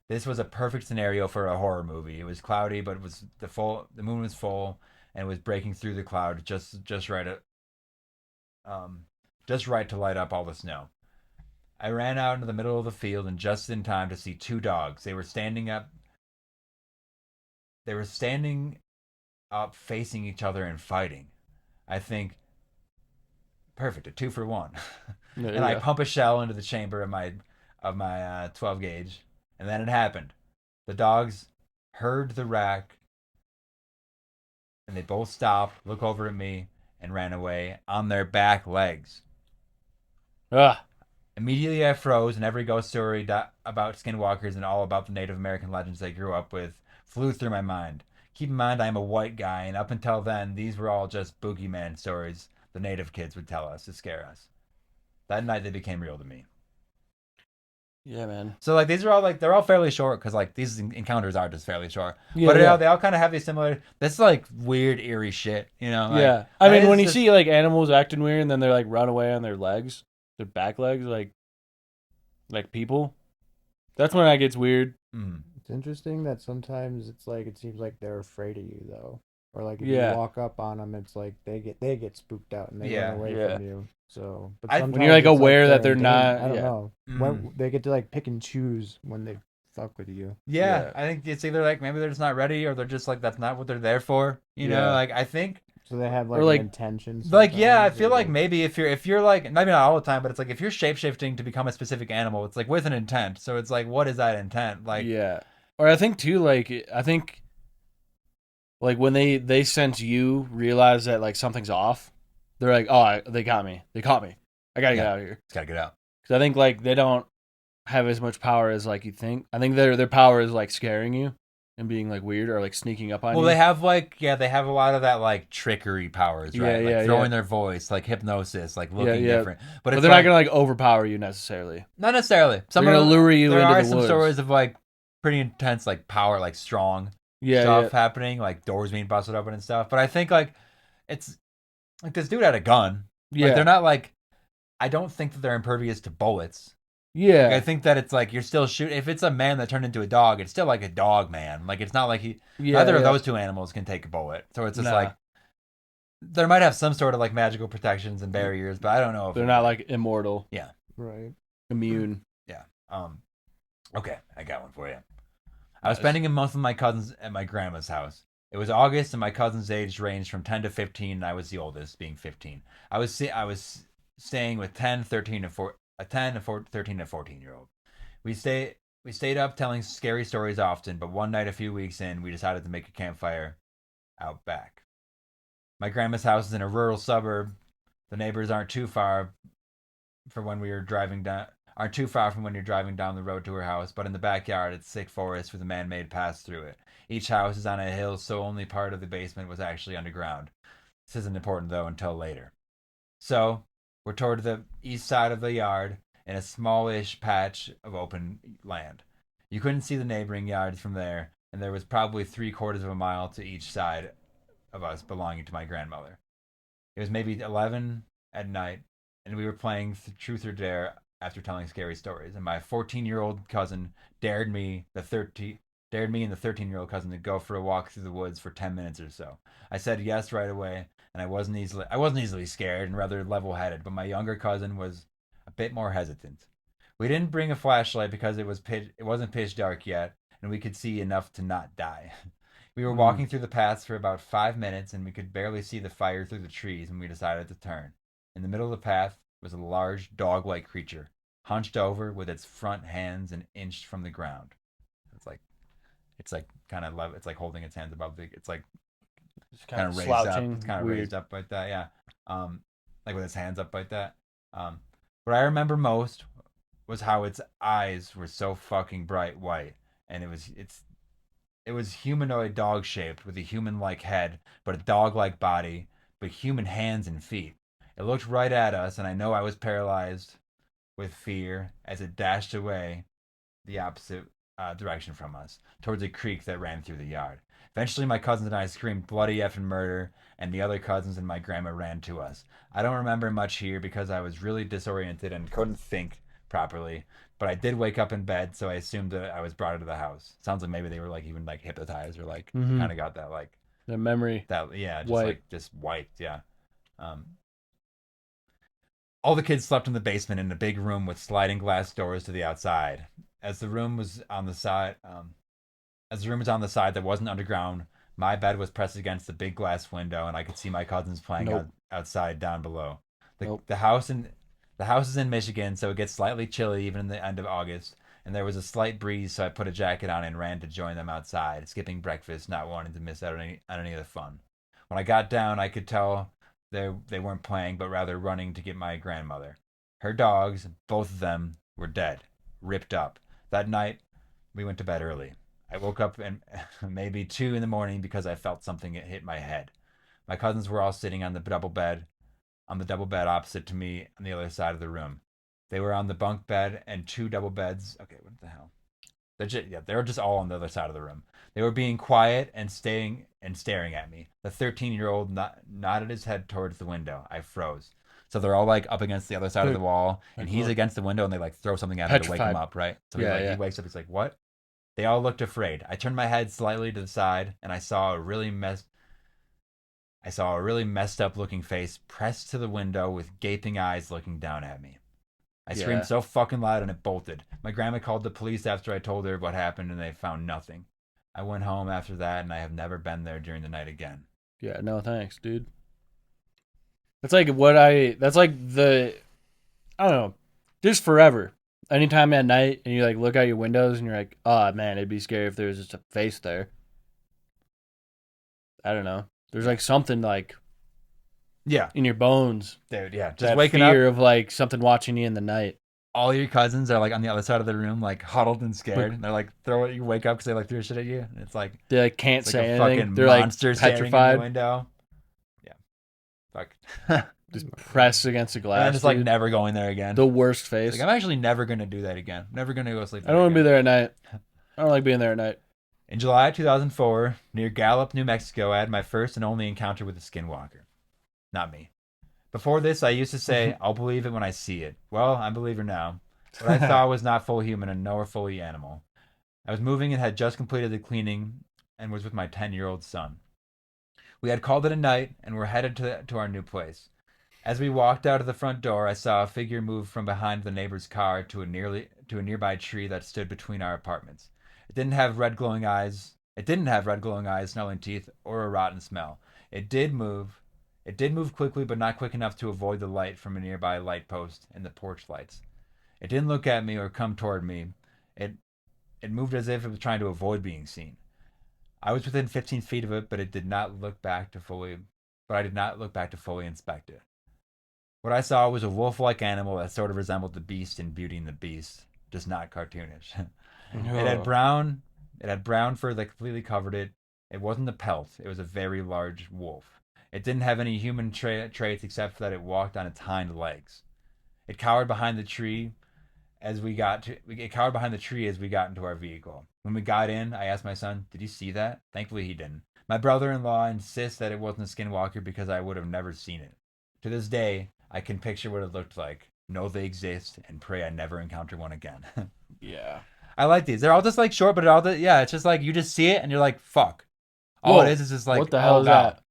This was a perfect scenario for a horror movie. It was cloudy, but it was the moon was full and was breaking through the cloud just right to light up all the snow. I ran out into the middle of the field and just in time to see two dogs. They were standing up facing each other and fighting. I think perfect, a 2-for-1. And I pump a shell into the chamber of my 12 gauge. And then it happened. The dogs heard the rack, and they both stopped, looked over at me, and ran away on their back legs. Immediately I froze, and every ghost story about skinwalkers and all about the Native American legends I grew up with flew through my mind. Keep in mind, I'm a white guy, and up until then, these were all just boogeyman stories the native kids would tell us to scare us. That night, they became real to me. Yeah, man. So like these are all like they're all fairly short because like these encounters are just fairly short. Yeah, but they all kind of have these similar. This like weird eerie shit, you know? Like, yeah. I mean, when you see like animals acting weird and then they're like run away on their legs, their back legs, like people, that's when that gets weird. Mm. It's interesting that sometimes it's like it seems like they're afraid of you though, or like if Yeah. you walk up on them, it's like they get spooked out and they run away Yeah. from you. So, but When sometimes you're, like, it's aware that they're they're in not- danger. I don't yeah. know. Mm. When they get to like pick and choose when they fuck with you. Yeah, I think it's either like maybe they're just not ready or they're just like that's not what they're there for. You know, Yeah. like I think So they have like, Or, like- intentions. like yeah, I feel like maybe if you're like maybe not all the time, but it's like if you're shapeshifting to become a specific animal, it's like with an intent. So it's like what is that intent? Like Yeah. Or I think too, like like when they sense you realize that like something's off, they're like, oh, they got me. They caught me. I gotta get out of here. it's gotta get out. Because I think like they don't have as much power as like you think. I think their power is like scaring you and being like weird or like sneaking up on Well, you. they have they have a lot of that like trickery powers, right? Yeah, like throwing yeah. their voice, like hypnosis, like looking yeah. different. but it's they're not like, gonna like overpower you necessarily. not necessarily. Some They're gonna lure you there into are the some woods. stories of like pretty intense like power, like strong Yeah, stuff happening, like doors being busted open and stuff. But I think like it's like this dude had a gun. yeah. Like, they're not like I don't think that they're impervious to bullets. Yeah. Like, I think that it's like you're still shooting. If it's a man that turned into a dog, it's still like a dog man. Like, it's not like neither of those two animals can take a bullet. So it's just like there might have some sort of like magical protections and barriers, but I don't know if they're not like immortal. Yeah. Right. Immune. Yeah. Okay, I got one for you. I was spending a month with my cousins at my grandma's house. It was August, and my cousins' age ranged from 10 to 15, and I was the oldest, being 15. I was staying with 10, 13, and 13 and 14-year-old. We stayed up telling scary stories often, but one night a few weeks in, we decided to make a campfire out back. My grandma's house is in a rural suburb. The neighbors aren't too far from when you're driving down the road to her house, but in the backyard it's thick forest with a man-made path through it. Each house is on a hill, so only part of the basement was actually underground. This isn't important though until later. So we're toward the east side of the yard in a smallish patch of open land. You couldn't see the neighboring yards from there, and there was probably 3/4 of a mile to each side of us belonging to my grandmother. It was maybe 11 at night, and we were playing Truth or Dare after telling scary stories, and my 14-year-old cousin dared me and the 13-year-old cousin to go for a walk through the woods for 10 minutes or so. I said yes right away, and I wasn't easily scared and rather level-headed, but my younger cousin was a bit more hesitant. We didn't bring a flashlight because it wasn't pitch dark yet, and we could see enough to not die. We were walking through the paths for about 5 minutes, and we could barely see the fire through the trees when we decided to turn. In the middle of the path was a large dog-like creature, hunched over with its front hands an inch from the ground. It's like kind of it's like holding its hands above it's like kind of raised slouching, up. It's kind of weird. raised up like that, yeah. Like with its hands up like that. What I remember most was how its eyes were so fucking bright white, and it was humanoid dog shaped with a human-like head, but a dog-like body, but human hands and feet. It looked right at us, and I know I was paralyzed with fear as it dashed away the opposite direction from us, towards a creek that ran through the yard. Eventually, my cousins and I screamed bloody effing murder, and the other cousins and my grandma ran to us. I don't remember much here because I was really disoriented and couldn't think properly, but I did wake up in bed, so I assumed that I was brought into the house. Sounds like maybe they were like even like hypnotized or like kind of got that like the memory. That just wiped, yeah. All the kids slept in the basement in a big room with sliding glass doors to the outside. As the room was on the side that wasn't underground, my bed was pressed against the big glass window, and I could see my cousins playing outside down below. The house is in Michigan, so it gets slightly chilly even in the end of August, and there was a slight breeze, so I put a jacket on and ran to join them outside, skipping breakfast, not wanting to miss out on any of the fun. When I got down, I could tell they weren't playing, but rather running to get my grandmother. Her dogs, both of them, were dead, ripped up. That night, we went to bed early. I woke up at maybe 2 a.m. because I felt something hit my head. My cousins were all sitting on the double bed opposite to me on the other side of the room. They were on the bunk bed and 2 double beds. Okay, what the hell? They were just all on the other side of the room. They were being quiet and staring at me. The 13-year-old nodded his head towards the window. I froze. So they're all like up against the other side of the wall, and he's against the window, and they like throw something at him to wake him up, right? So he wakes up. He's like, "What?" They all looked afraid. I turned my head slightly to the side, and I saw a really messed up looking face pressed to the window with gaping eyes looking down at me. I screamed so fucking loud and it bolted. My grandma called the police after I told her what happened, and they found nothing. I went home after that, and I have never been there during the night again. Yeah, no thanks, dude. That's like I don't know, just forever. Anytime at night and you like look out your windows and you're like, oh man, it'd be scary if there was just a face there. I don't know. There's like something like in your bones. Dude, yeah. Just that waking fear up of like something watching you in the night. All your cousins are like on the other side of the room, like huddled and scared. And they're like you wake up because they like threw shit at you. And it's like they like, can't say anything. Fucking They're like monster petrified. staring in the window. Yeah. Fuck. Just pressed against the glass. And I'm just like never going there again. The worst face. Like, I'm actually never gonna do that again. Never gonna go sleep there. I don't want to again. be there at night. I don't like being there at night. In July 2004, near Gallup, New Mexico, I had my first and only encounter with a skinwalker. Not me. Before this, I used to say, I'll believe it when I see it. Well, I'm a believer now. What I saw was not fully human and nor fully animal. I was moving and had just completed the cleaning and was with my 10-year-old son. We had called it a night and were headed to our new place. As we walked out of the front door, I saw a figure move from behind the neighbor's car to a nearby tree that stood between our apartments. It didn't have red glowing eyes, snarling teeth, or a rotten smell. It did move quickly, but not quick enough to avoid the light from a nearby light post and the porch lights. It didn't look at me or come toward me. It moved as if it was trying to avoid being seen. I was within 15 feet of it, but I did not look back to fully inspect it. What I saw was a wolf-like animal that sort of resembled the Beast in Beauty and the Beast, just not cartoonish. It had brown fur that completely covered it. It wasn't a pelt. It was a very large wolf. It didn't have any human traits except for that it walked on its hind legs. It cowered behind the tree as we got into our vehicle. When we got in, I asked my son, "Did you see that?" Thankfully, he didn't. My brother-in-law insists that it wasn't a skinwalker because I would have never seen it. To this day, I can picture what it looked like, know they exist, and pray I never encounter one again. Yeah. I like these. They're all just like short, but it's just like you just see it and you're like, fuck. All Whoa, it is just like, what the hell is God. that?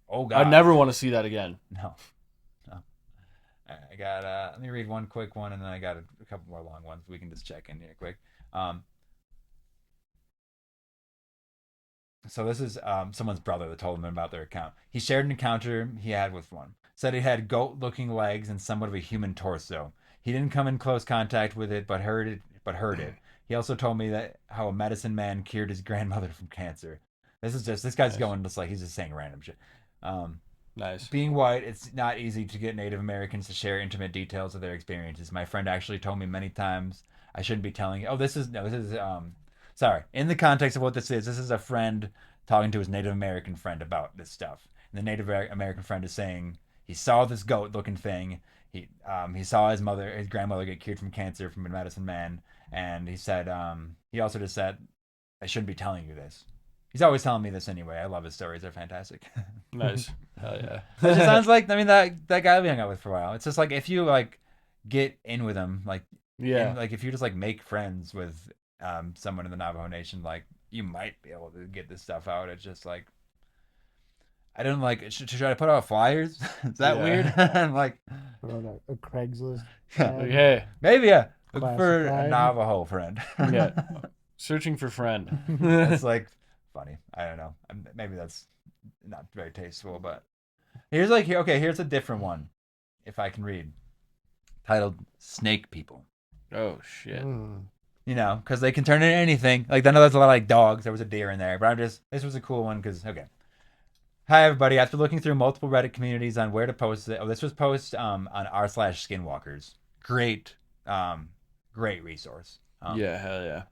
Oh God. I never want to see that again. No. I got let me read one quick one and then I got a couple more long ones. We can just check in here quick. So this is someone's brother that told him about their account. He shared an encounter he had with one. Said it had goat-looking legs and somewhat of a human torso. He didn't come in close contact with it, but heard it. He also told me that how a medicine man cured his grandmother from cancer. This guy's Nice. going just like he's just saying random shit. Nice. Being white, it's not easy to get Native Americans to share intimate details of their experiences. My friend actually told me many times I shouldn't be telling you. Oh, sorry. In the context of what this is a friend talking to his Native American friend about this stuff. And the Native American friend is saying he saw this goat-looking thing. He saw his grandmother get cured from cancer from a medicine man, and he said he also just said I shouldn't be telling you this. He's always telling me this anyway. I love his stories; they're fantastic. Nice. Hell yeah. It just sounds like that guy we hung out with for a while. It's just like if you like get in with him, like Yeah. like if you just like make friends with someone in the Navajo Nation, like you might be able to get this stuff out. It's just like I don't like should I put out flyers? Is that Yeah. weird? I'm like Put on a Craigslist. Like, hey. maybe look for a Classified. Navajo friend. Yeah. Searching for friend. That's like funny. I don't know. Maybe that's not very tasteful, but here's a different one. If I can read, titled "Snake People." Oh shit. You know, because they can turn into anything. Like I know there's a lot of like dogs. There was a deer in there, but this was a cool one because okay. Hi everybody. After looking through multiple Reddit communities on where to post it, this was posted on r/Skinwalkers. Great resource. Yeah, hell yeah.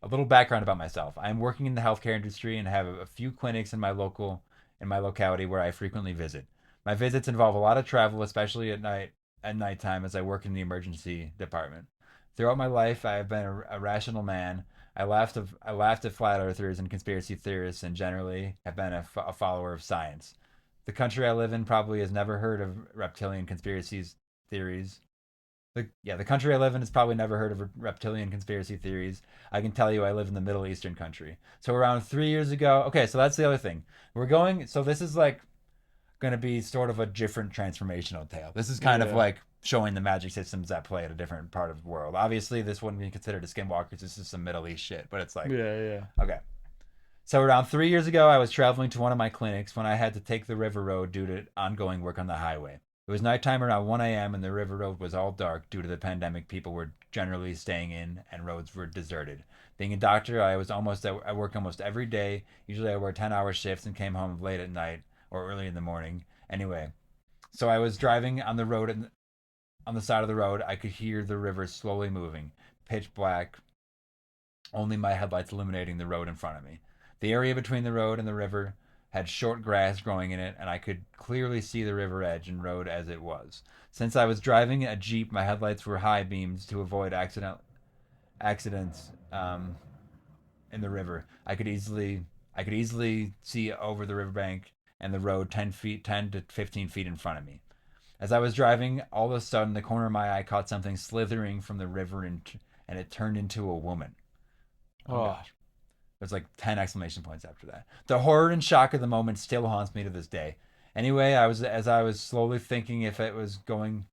A little background about myself. I'm working in the healthcare industry and have a few clinics in my locality where I frequently visit. My visits involve a lot of travel, especially at nighttime as I work in the emergency department. Throughout my life, I have been a rational man. I laughed at flat earthers and conspiracy theorists and generally have been a follower of science. The country I live in probably has never heard of reptilian conspiracies theories. The country I live in has probably never heard of reptilian conspiracy theories. I can tell you I live in the Middle Eastern country. So around 3 years ago, okay, so that's the other thing. So this is like going to be sort of a different transformational tale. This is kind of like showing the magic systems that play at a different part of the world. Obviously, this wouldn't be considered a Skinwalkers. This is some Middle East shit, but it's like... Yeah. Okay. So around 3 years ago, I was traveling to one of my clinics when I had to take the river road due to ongoing work on the highway. It was nighttime around 1 a.m. and the river road was all dark due to the pandemic. People were generally staying in and roads were deserted. Being a doctor, I worked almost every day. Usually I worked 10-hour shifts and came home late at night or early in the morning. Anyway, so I was driving on the road and on the side of the road, I could hear the river slowly moving, pitch black, only my headlights illuminating the road in front of me. The area between the road and the river had short grass growing in it, and I could clearly see the river edge and road as it was. Since I was driving a Jeep, my headlights were high beams to avoid accidents in the river. I could easily see over the riverbank and the road 10 to 15 feet in front of me. As I was driving, all of a sudden, the corner of my eye caught something slithering from the river, and it turned into a woman. Oh gosh. There's like 10 exclamation points after that. The horror and shock of the moment still haunts me to this day. Anyway, as I was slowly thinking if I was going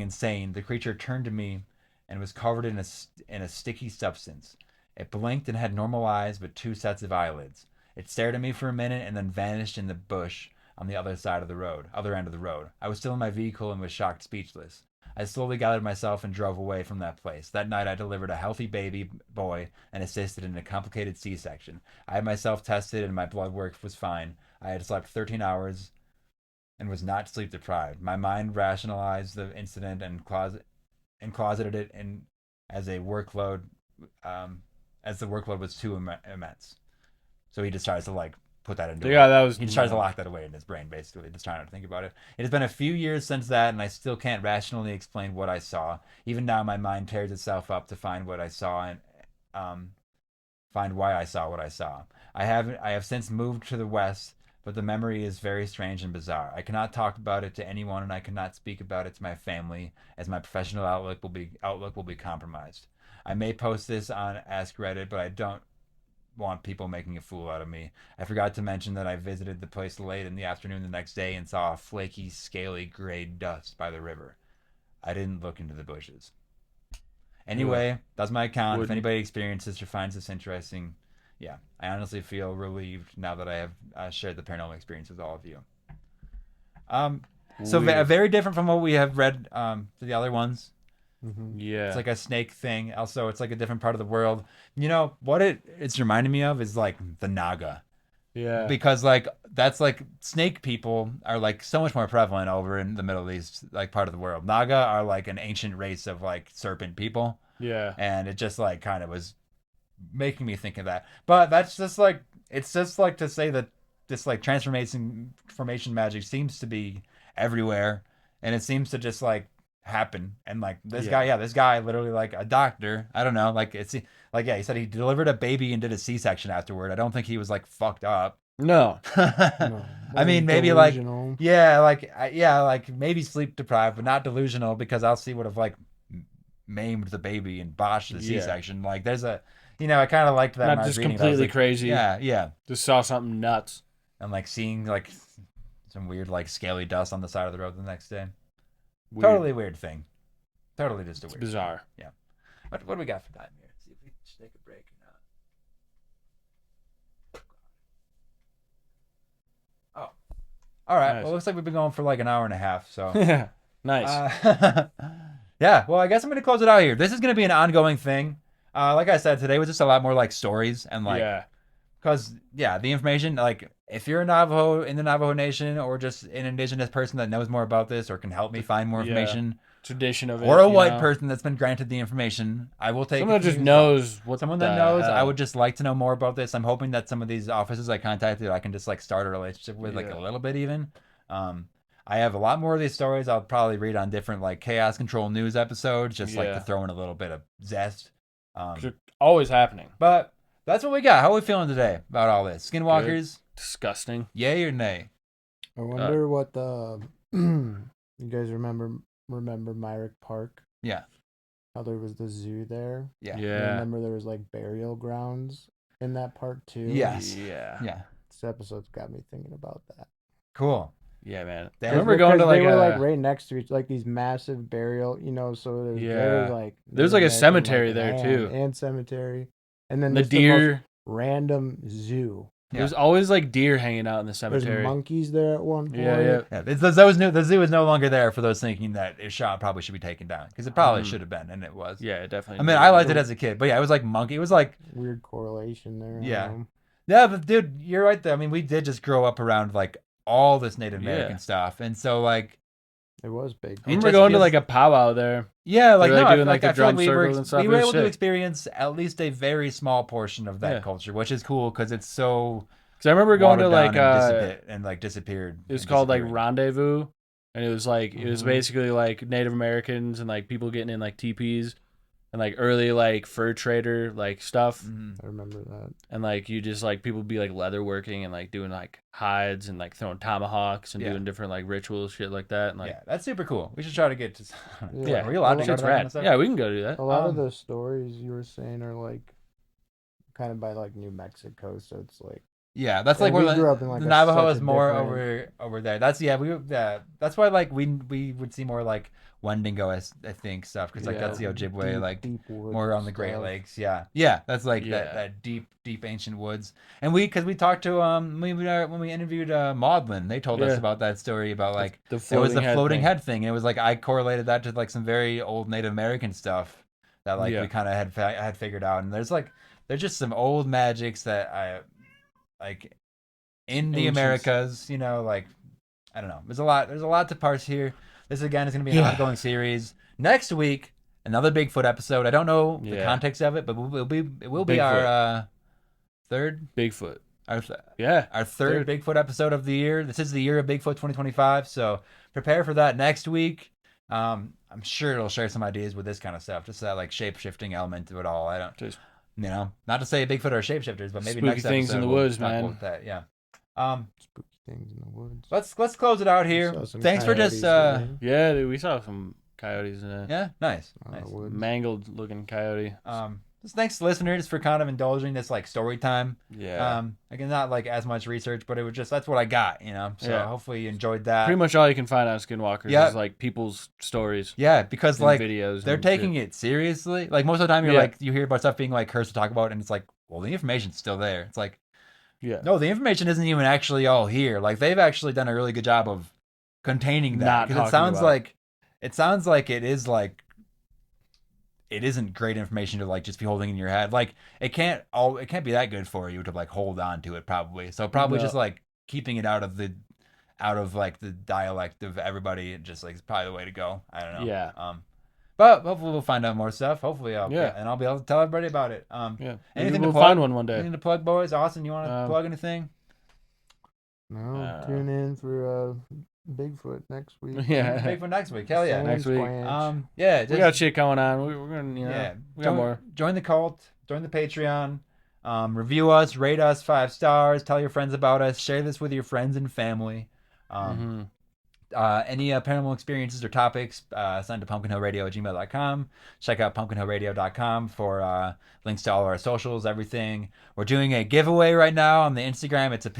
insane, the creature turned to me and was covered in a sticky substance. It blinked and had normal eyes but 2 sets of eyelids. It stared at me for a minute and then vanished in the bush on the other end of the road. I was still in my vehicle and was shocked speechless. I slowly gathered myself and drove away from that place. That night I delivered a healthy baby boy and assisted in a complicated C-section. I had myself tested and my blood work was fine. I had slept 13 hours and was not sleep deprived. My mind rationalized the incident and closeted it as the workload was too immense. So he decides to like put that into he just tries to lock that away in his brain, basically, just trying not to think about it. It has been a few years since that, and I still can't rationally explain what I saw. Even now, my mind tears itself up to find what I saw and find why I saw what I saw. I have since moved to the West, but the memory is very strange and bizarre. I cannot talk about it to anyone, and I cannot speak about it to my family, as my professional outlook will be compromised. I may post this on Ask Reddit, but I don't want people making a fool out of me. I forgot to mention that I visited the place late in the afternoon the next day and saw a flaky, scaly gray dust by the river. I didn't look into the bushes. Anyway, that's my account. If anybody experiences or finds this interesting, yeah, I honestly feel relieved now that I have shared the paranormal experience with all of you. So very different from what we have read the other ones. Mm-hmm. Yeah, it's like a snake thing. Also, it's like a different part of the world. You know what it's reminding me of is like the Naga. Yeah, because like that's like snake people are like so much more prevalent over in the Middle East, like part of the world. Naga are like an ancient race of like serpent people. Yeah, and it just like kind of was making me think of that. But that's just like it's just like to say that this like formation magic seems to be everywhere, and it seems to just like happen. And like this guy literally like a doctor, I don't know, like it's like he said he delivered a baby and did a C-section afterward. I don't think he was like fucked up. No. I mean maybe delusional. like maybe sleep deprived but not delusional, because Elsie would have like maimed the baby and botched the C-section. Like there's a I kind of liked that. Not just completely like, crazy. Yeah just saw something nuts and like seeing like some weird like scaly dust on the side of the road the next day. Weird. Totally weird thing. Totally just a weird bizarre thing. Yeah. What do we got for time here? See if we can just take a break or not. Oh. All right. Nice. Well, it looks like we've been going for like an hour and a half. So nice. Yeah. Well, I guess I'm going to close it out here. This is going to be an ongoing thing. Like I said, today was just a lot more like stories and like because the information, like if you're a Navajo in the Navajo Nation or just an indigenous person that knows more about this or can help me find more information, tradition of it, or a white person that's been granted the information, I will take someone that just knows what someone that knows. I would just like to know more about this. I'm hoping that some of these offices I contacted, I can just like start a relationship with like a little bit even. I have a lot more of these stories I'll probably read on different like chaos control news episodes, just like to throw in a little bit of zest. Always happening. But that's what we got. How are we feeling today about all this? Skinwalkers? Good. Disgusting. Yay or nay? I wonder what the you guys remember Myrick Park? Yeah. How there was the zoo there? Yeah. I remember there was like burial grounds in that park too. Yes. Yeah. This episode's got me thinking about that. Cool. Yeah, man. I remember going to like they were like right next to each, like these massive burial, so there's like there's like a cemetery there too, and cemetery, and then the deer random zoo. Yeah. There's always like deer hanging out in the cemetery. There's monkeys there at one point. Yeah. The zoo is no longer there for those thinking that a shot probably should be taken down, because it probably should have been, and it was. Yeah, it definitely. I mean, I liked it as a kid, but yeah, it was like monkey. It was like weird correlation there. Yeah, but dude, you're right there. I mean, we did just grow up around like all this Native American stuff, and so like it was big. I remember going to like a powwow there. Yeah, like doing like the drum circles and stuff. We were able to experience at least a very small portion of that culture, which is cool because it's so. Because I remember going to like disappeared. It was called like Rendezvous, and it was like it was basically like Native Americans and like people getting in like teepees, and like early like fur trader like stuff. I remember that. And like you just like people be like leather working and like doing like hides and like throwing tomahawks and Yeah. doing different like rituals, shit like that. And like Yeah, that's super cool. We should try to get to. Yeah. Are we allowed to go to shit's that kind rad. of stuff? Yeah, we can go do that. A lot of Um, the stories you were saying are like kind of by like New Mexico, so it's like Yeah, that's Yeah, like we where grew up in, like, the a- Navajo such is a more different- over there. That's that's why like we would see more like Wendigo, I think, stuff because like Yeah. that's the Ojibwe, deep, like deep woods more on and the Great stuff. Lakes. Yeah, that's like Yeah. that deep ancient woods. And because we talked to when we interviewed Maudlin, they told us Yeah. about that story about like The there was the floating thing. head thing. And it was like I correlated that to like some very old Native American stuff that like Yeah. we kind of had figured out. And there's just some old magics that I like in the Ancients. Americas, like I don't know. There's a lot to parse here. This again is going to be an Yeah. ongoing series. Next week, another Bigfoot episode. I don't know the Yeah. context of it, but it will be Bigfoot. our third Bigfoot. our Yeah. our third Bigfoot episode of the year. This is the year of Bigfoot 2025. So prepare for that next week. I'm sure it'll share some ideas with this kind of stuff. Just that like shape shifting element to it all. I don't Just not to say Bigfoot are shapeshifters, but maybe Spooky next things in episode the we'll woods, talk man. about that. Yeah. Spooky things in the woods. Let's close it out here. Saw some Thanks for just coyotes today. yeah, dude, we saw some coyotes in a yeah, nice. Woods. mangled looking coyote. Just thanks listeners for kind of indulging this like story time. Yeah. Again, not like as much research, but it was just that's what I got, So Yeah. hopefully you enjoyed that. Pretty much all you can find on Skinwalkers Yeah. is like people's stories. Yeah, because and like videos. they're and taking shit. it seriously. Like most of the time, you're Yeah. like you hear about stuff being like cursed to talk about, and it's like, well, the information's still there. It's like, Yeah. no, the information isn't even actually all here. Like they've actually done a really good job of containing that. Not Because talking about it sounds like it is like it isn't great information to like just be holding in your head. Like it can't be that good for you to like hold on to it probably. So probably No. just like keeping it out of like the dialect of everybody, it just like is probably the way to go. I don't know. Yeah. But hopefully we'll find out more stuff. Hopefully I'll Yeah. and I'll be able to tell everybody about it. Yeah. Maybe Anything we'll to plug? find one day. Anything to plug, boys? Austin, you want to plug anything? No, tune in for Bigfoot next week. Yeah. Wait for next week. Hell yeah. Sans Next week. Quench. Yeah. We Just, got shit going on. We're gonna, yeah. we got more. Join the cult. Join the Patreon. Review us. Rate us 5 stars. Tell your friends about us. Share this with your friends and family. Any paranormal experiences or topics, send to pumpkinhillradio@gmail.com. Check out pumpkinhillradio.com for links to all our socials, everything. We're doing a giveaway right now on the Instagram. It's a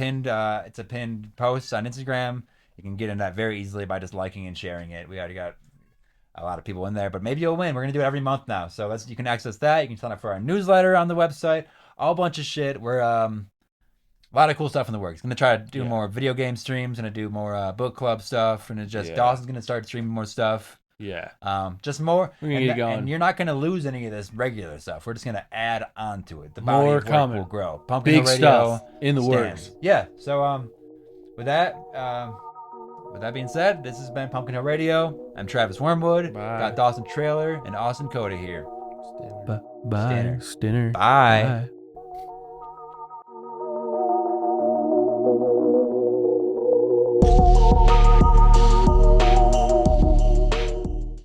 pinned post on Instagram. You can get in that very easily by just liking and sharing it. We already got a lot of people in there, but maybe you'll win. We're gonna do it every month now, so you can access that. You can sign up for our newsletter on the website. All bunch of shit. We're a lot of cool stuff in the works. Gonna try to do more video game streams. Gonna do more book club stuff. And Dawson's gonna start streaming more stuff. Yeah. Just more. We're gonna get going. And you're not gonna lose any of this regular stuff. We're just gonna add on to it. The body More of work coming. will grow. Pumpkin Hill Big Radio stuff in the stands. works. Yeah. So with that being said, this has been Pumpkin Hill Radio. I'm Travis Wormwood. Bye. Got Dawson Trailer and Austin Coda here. Stinner. Bye.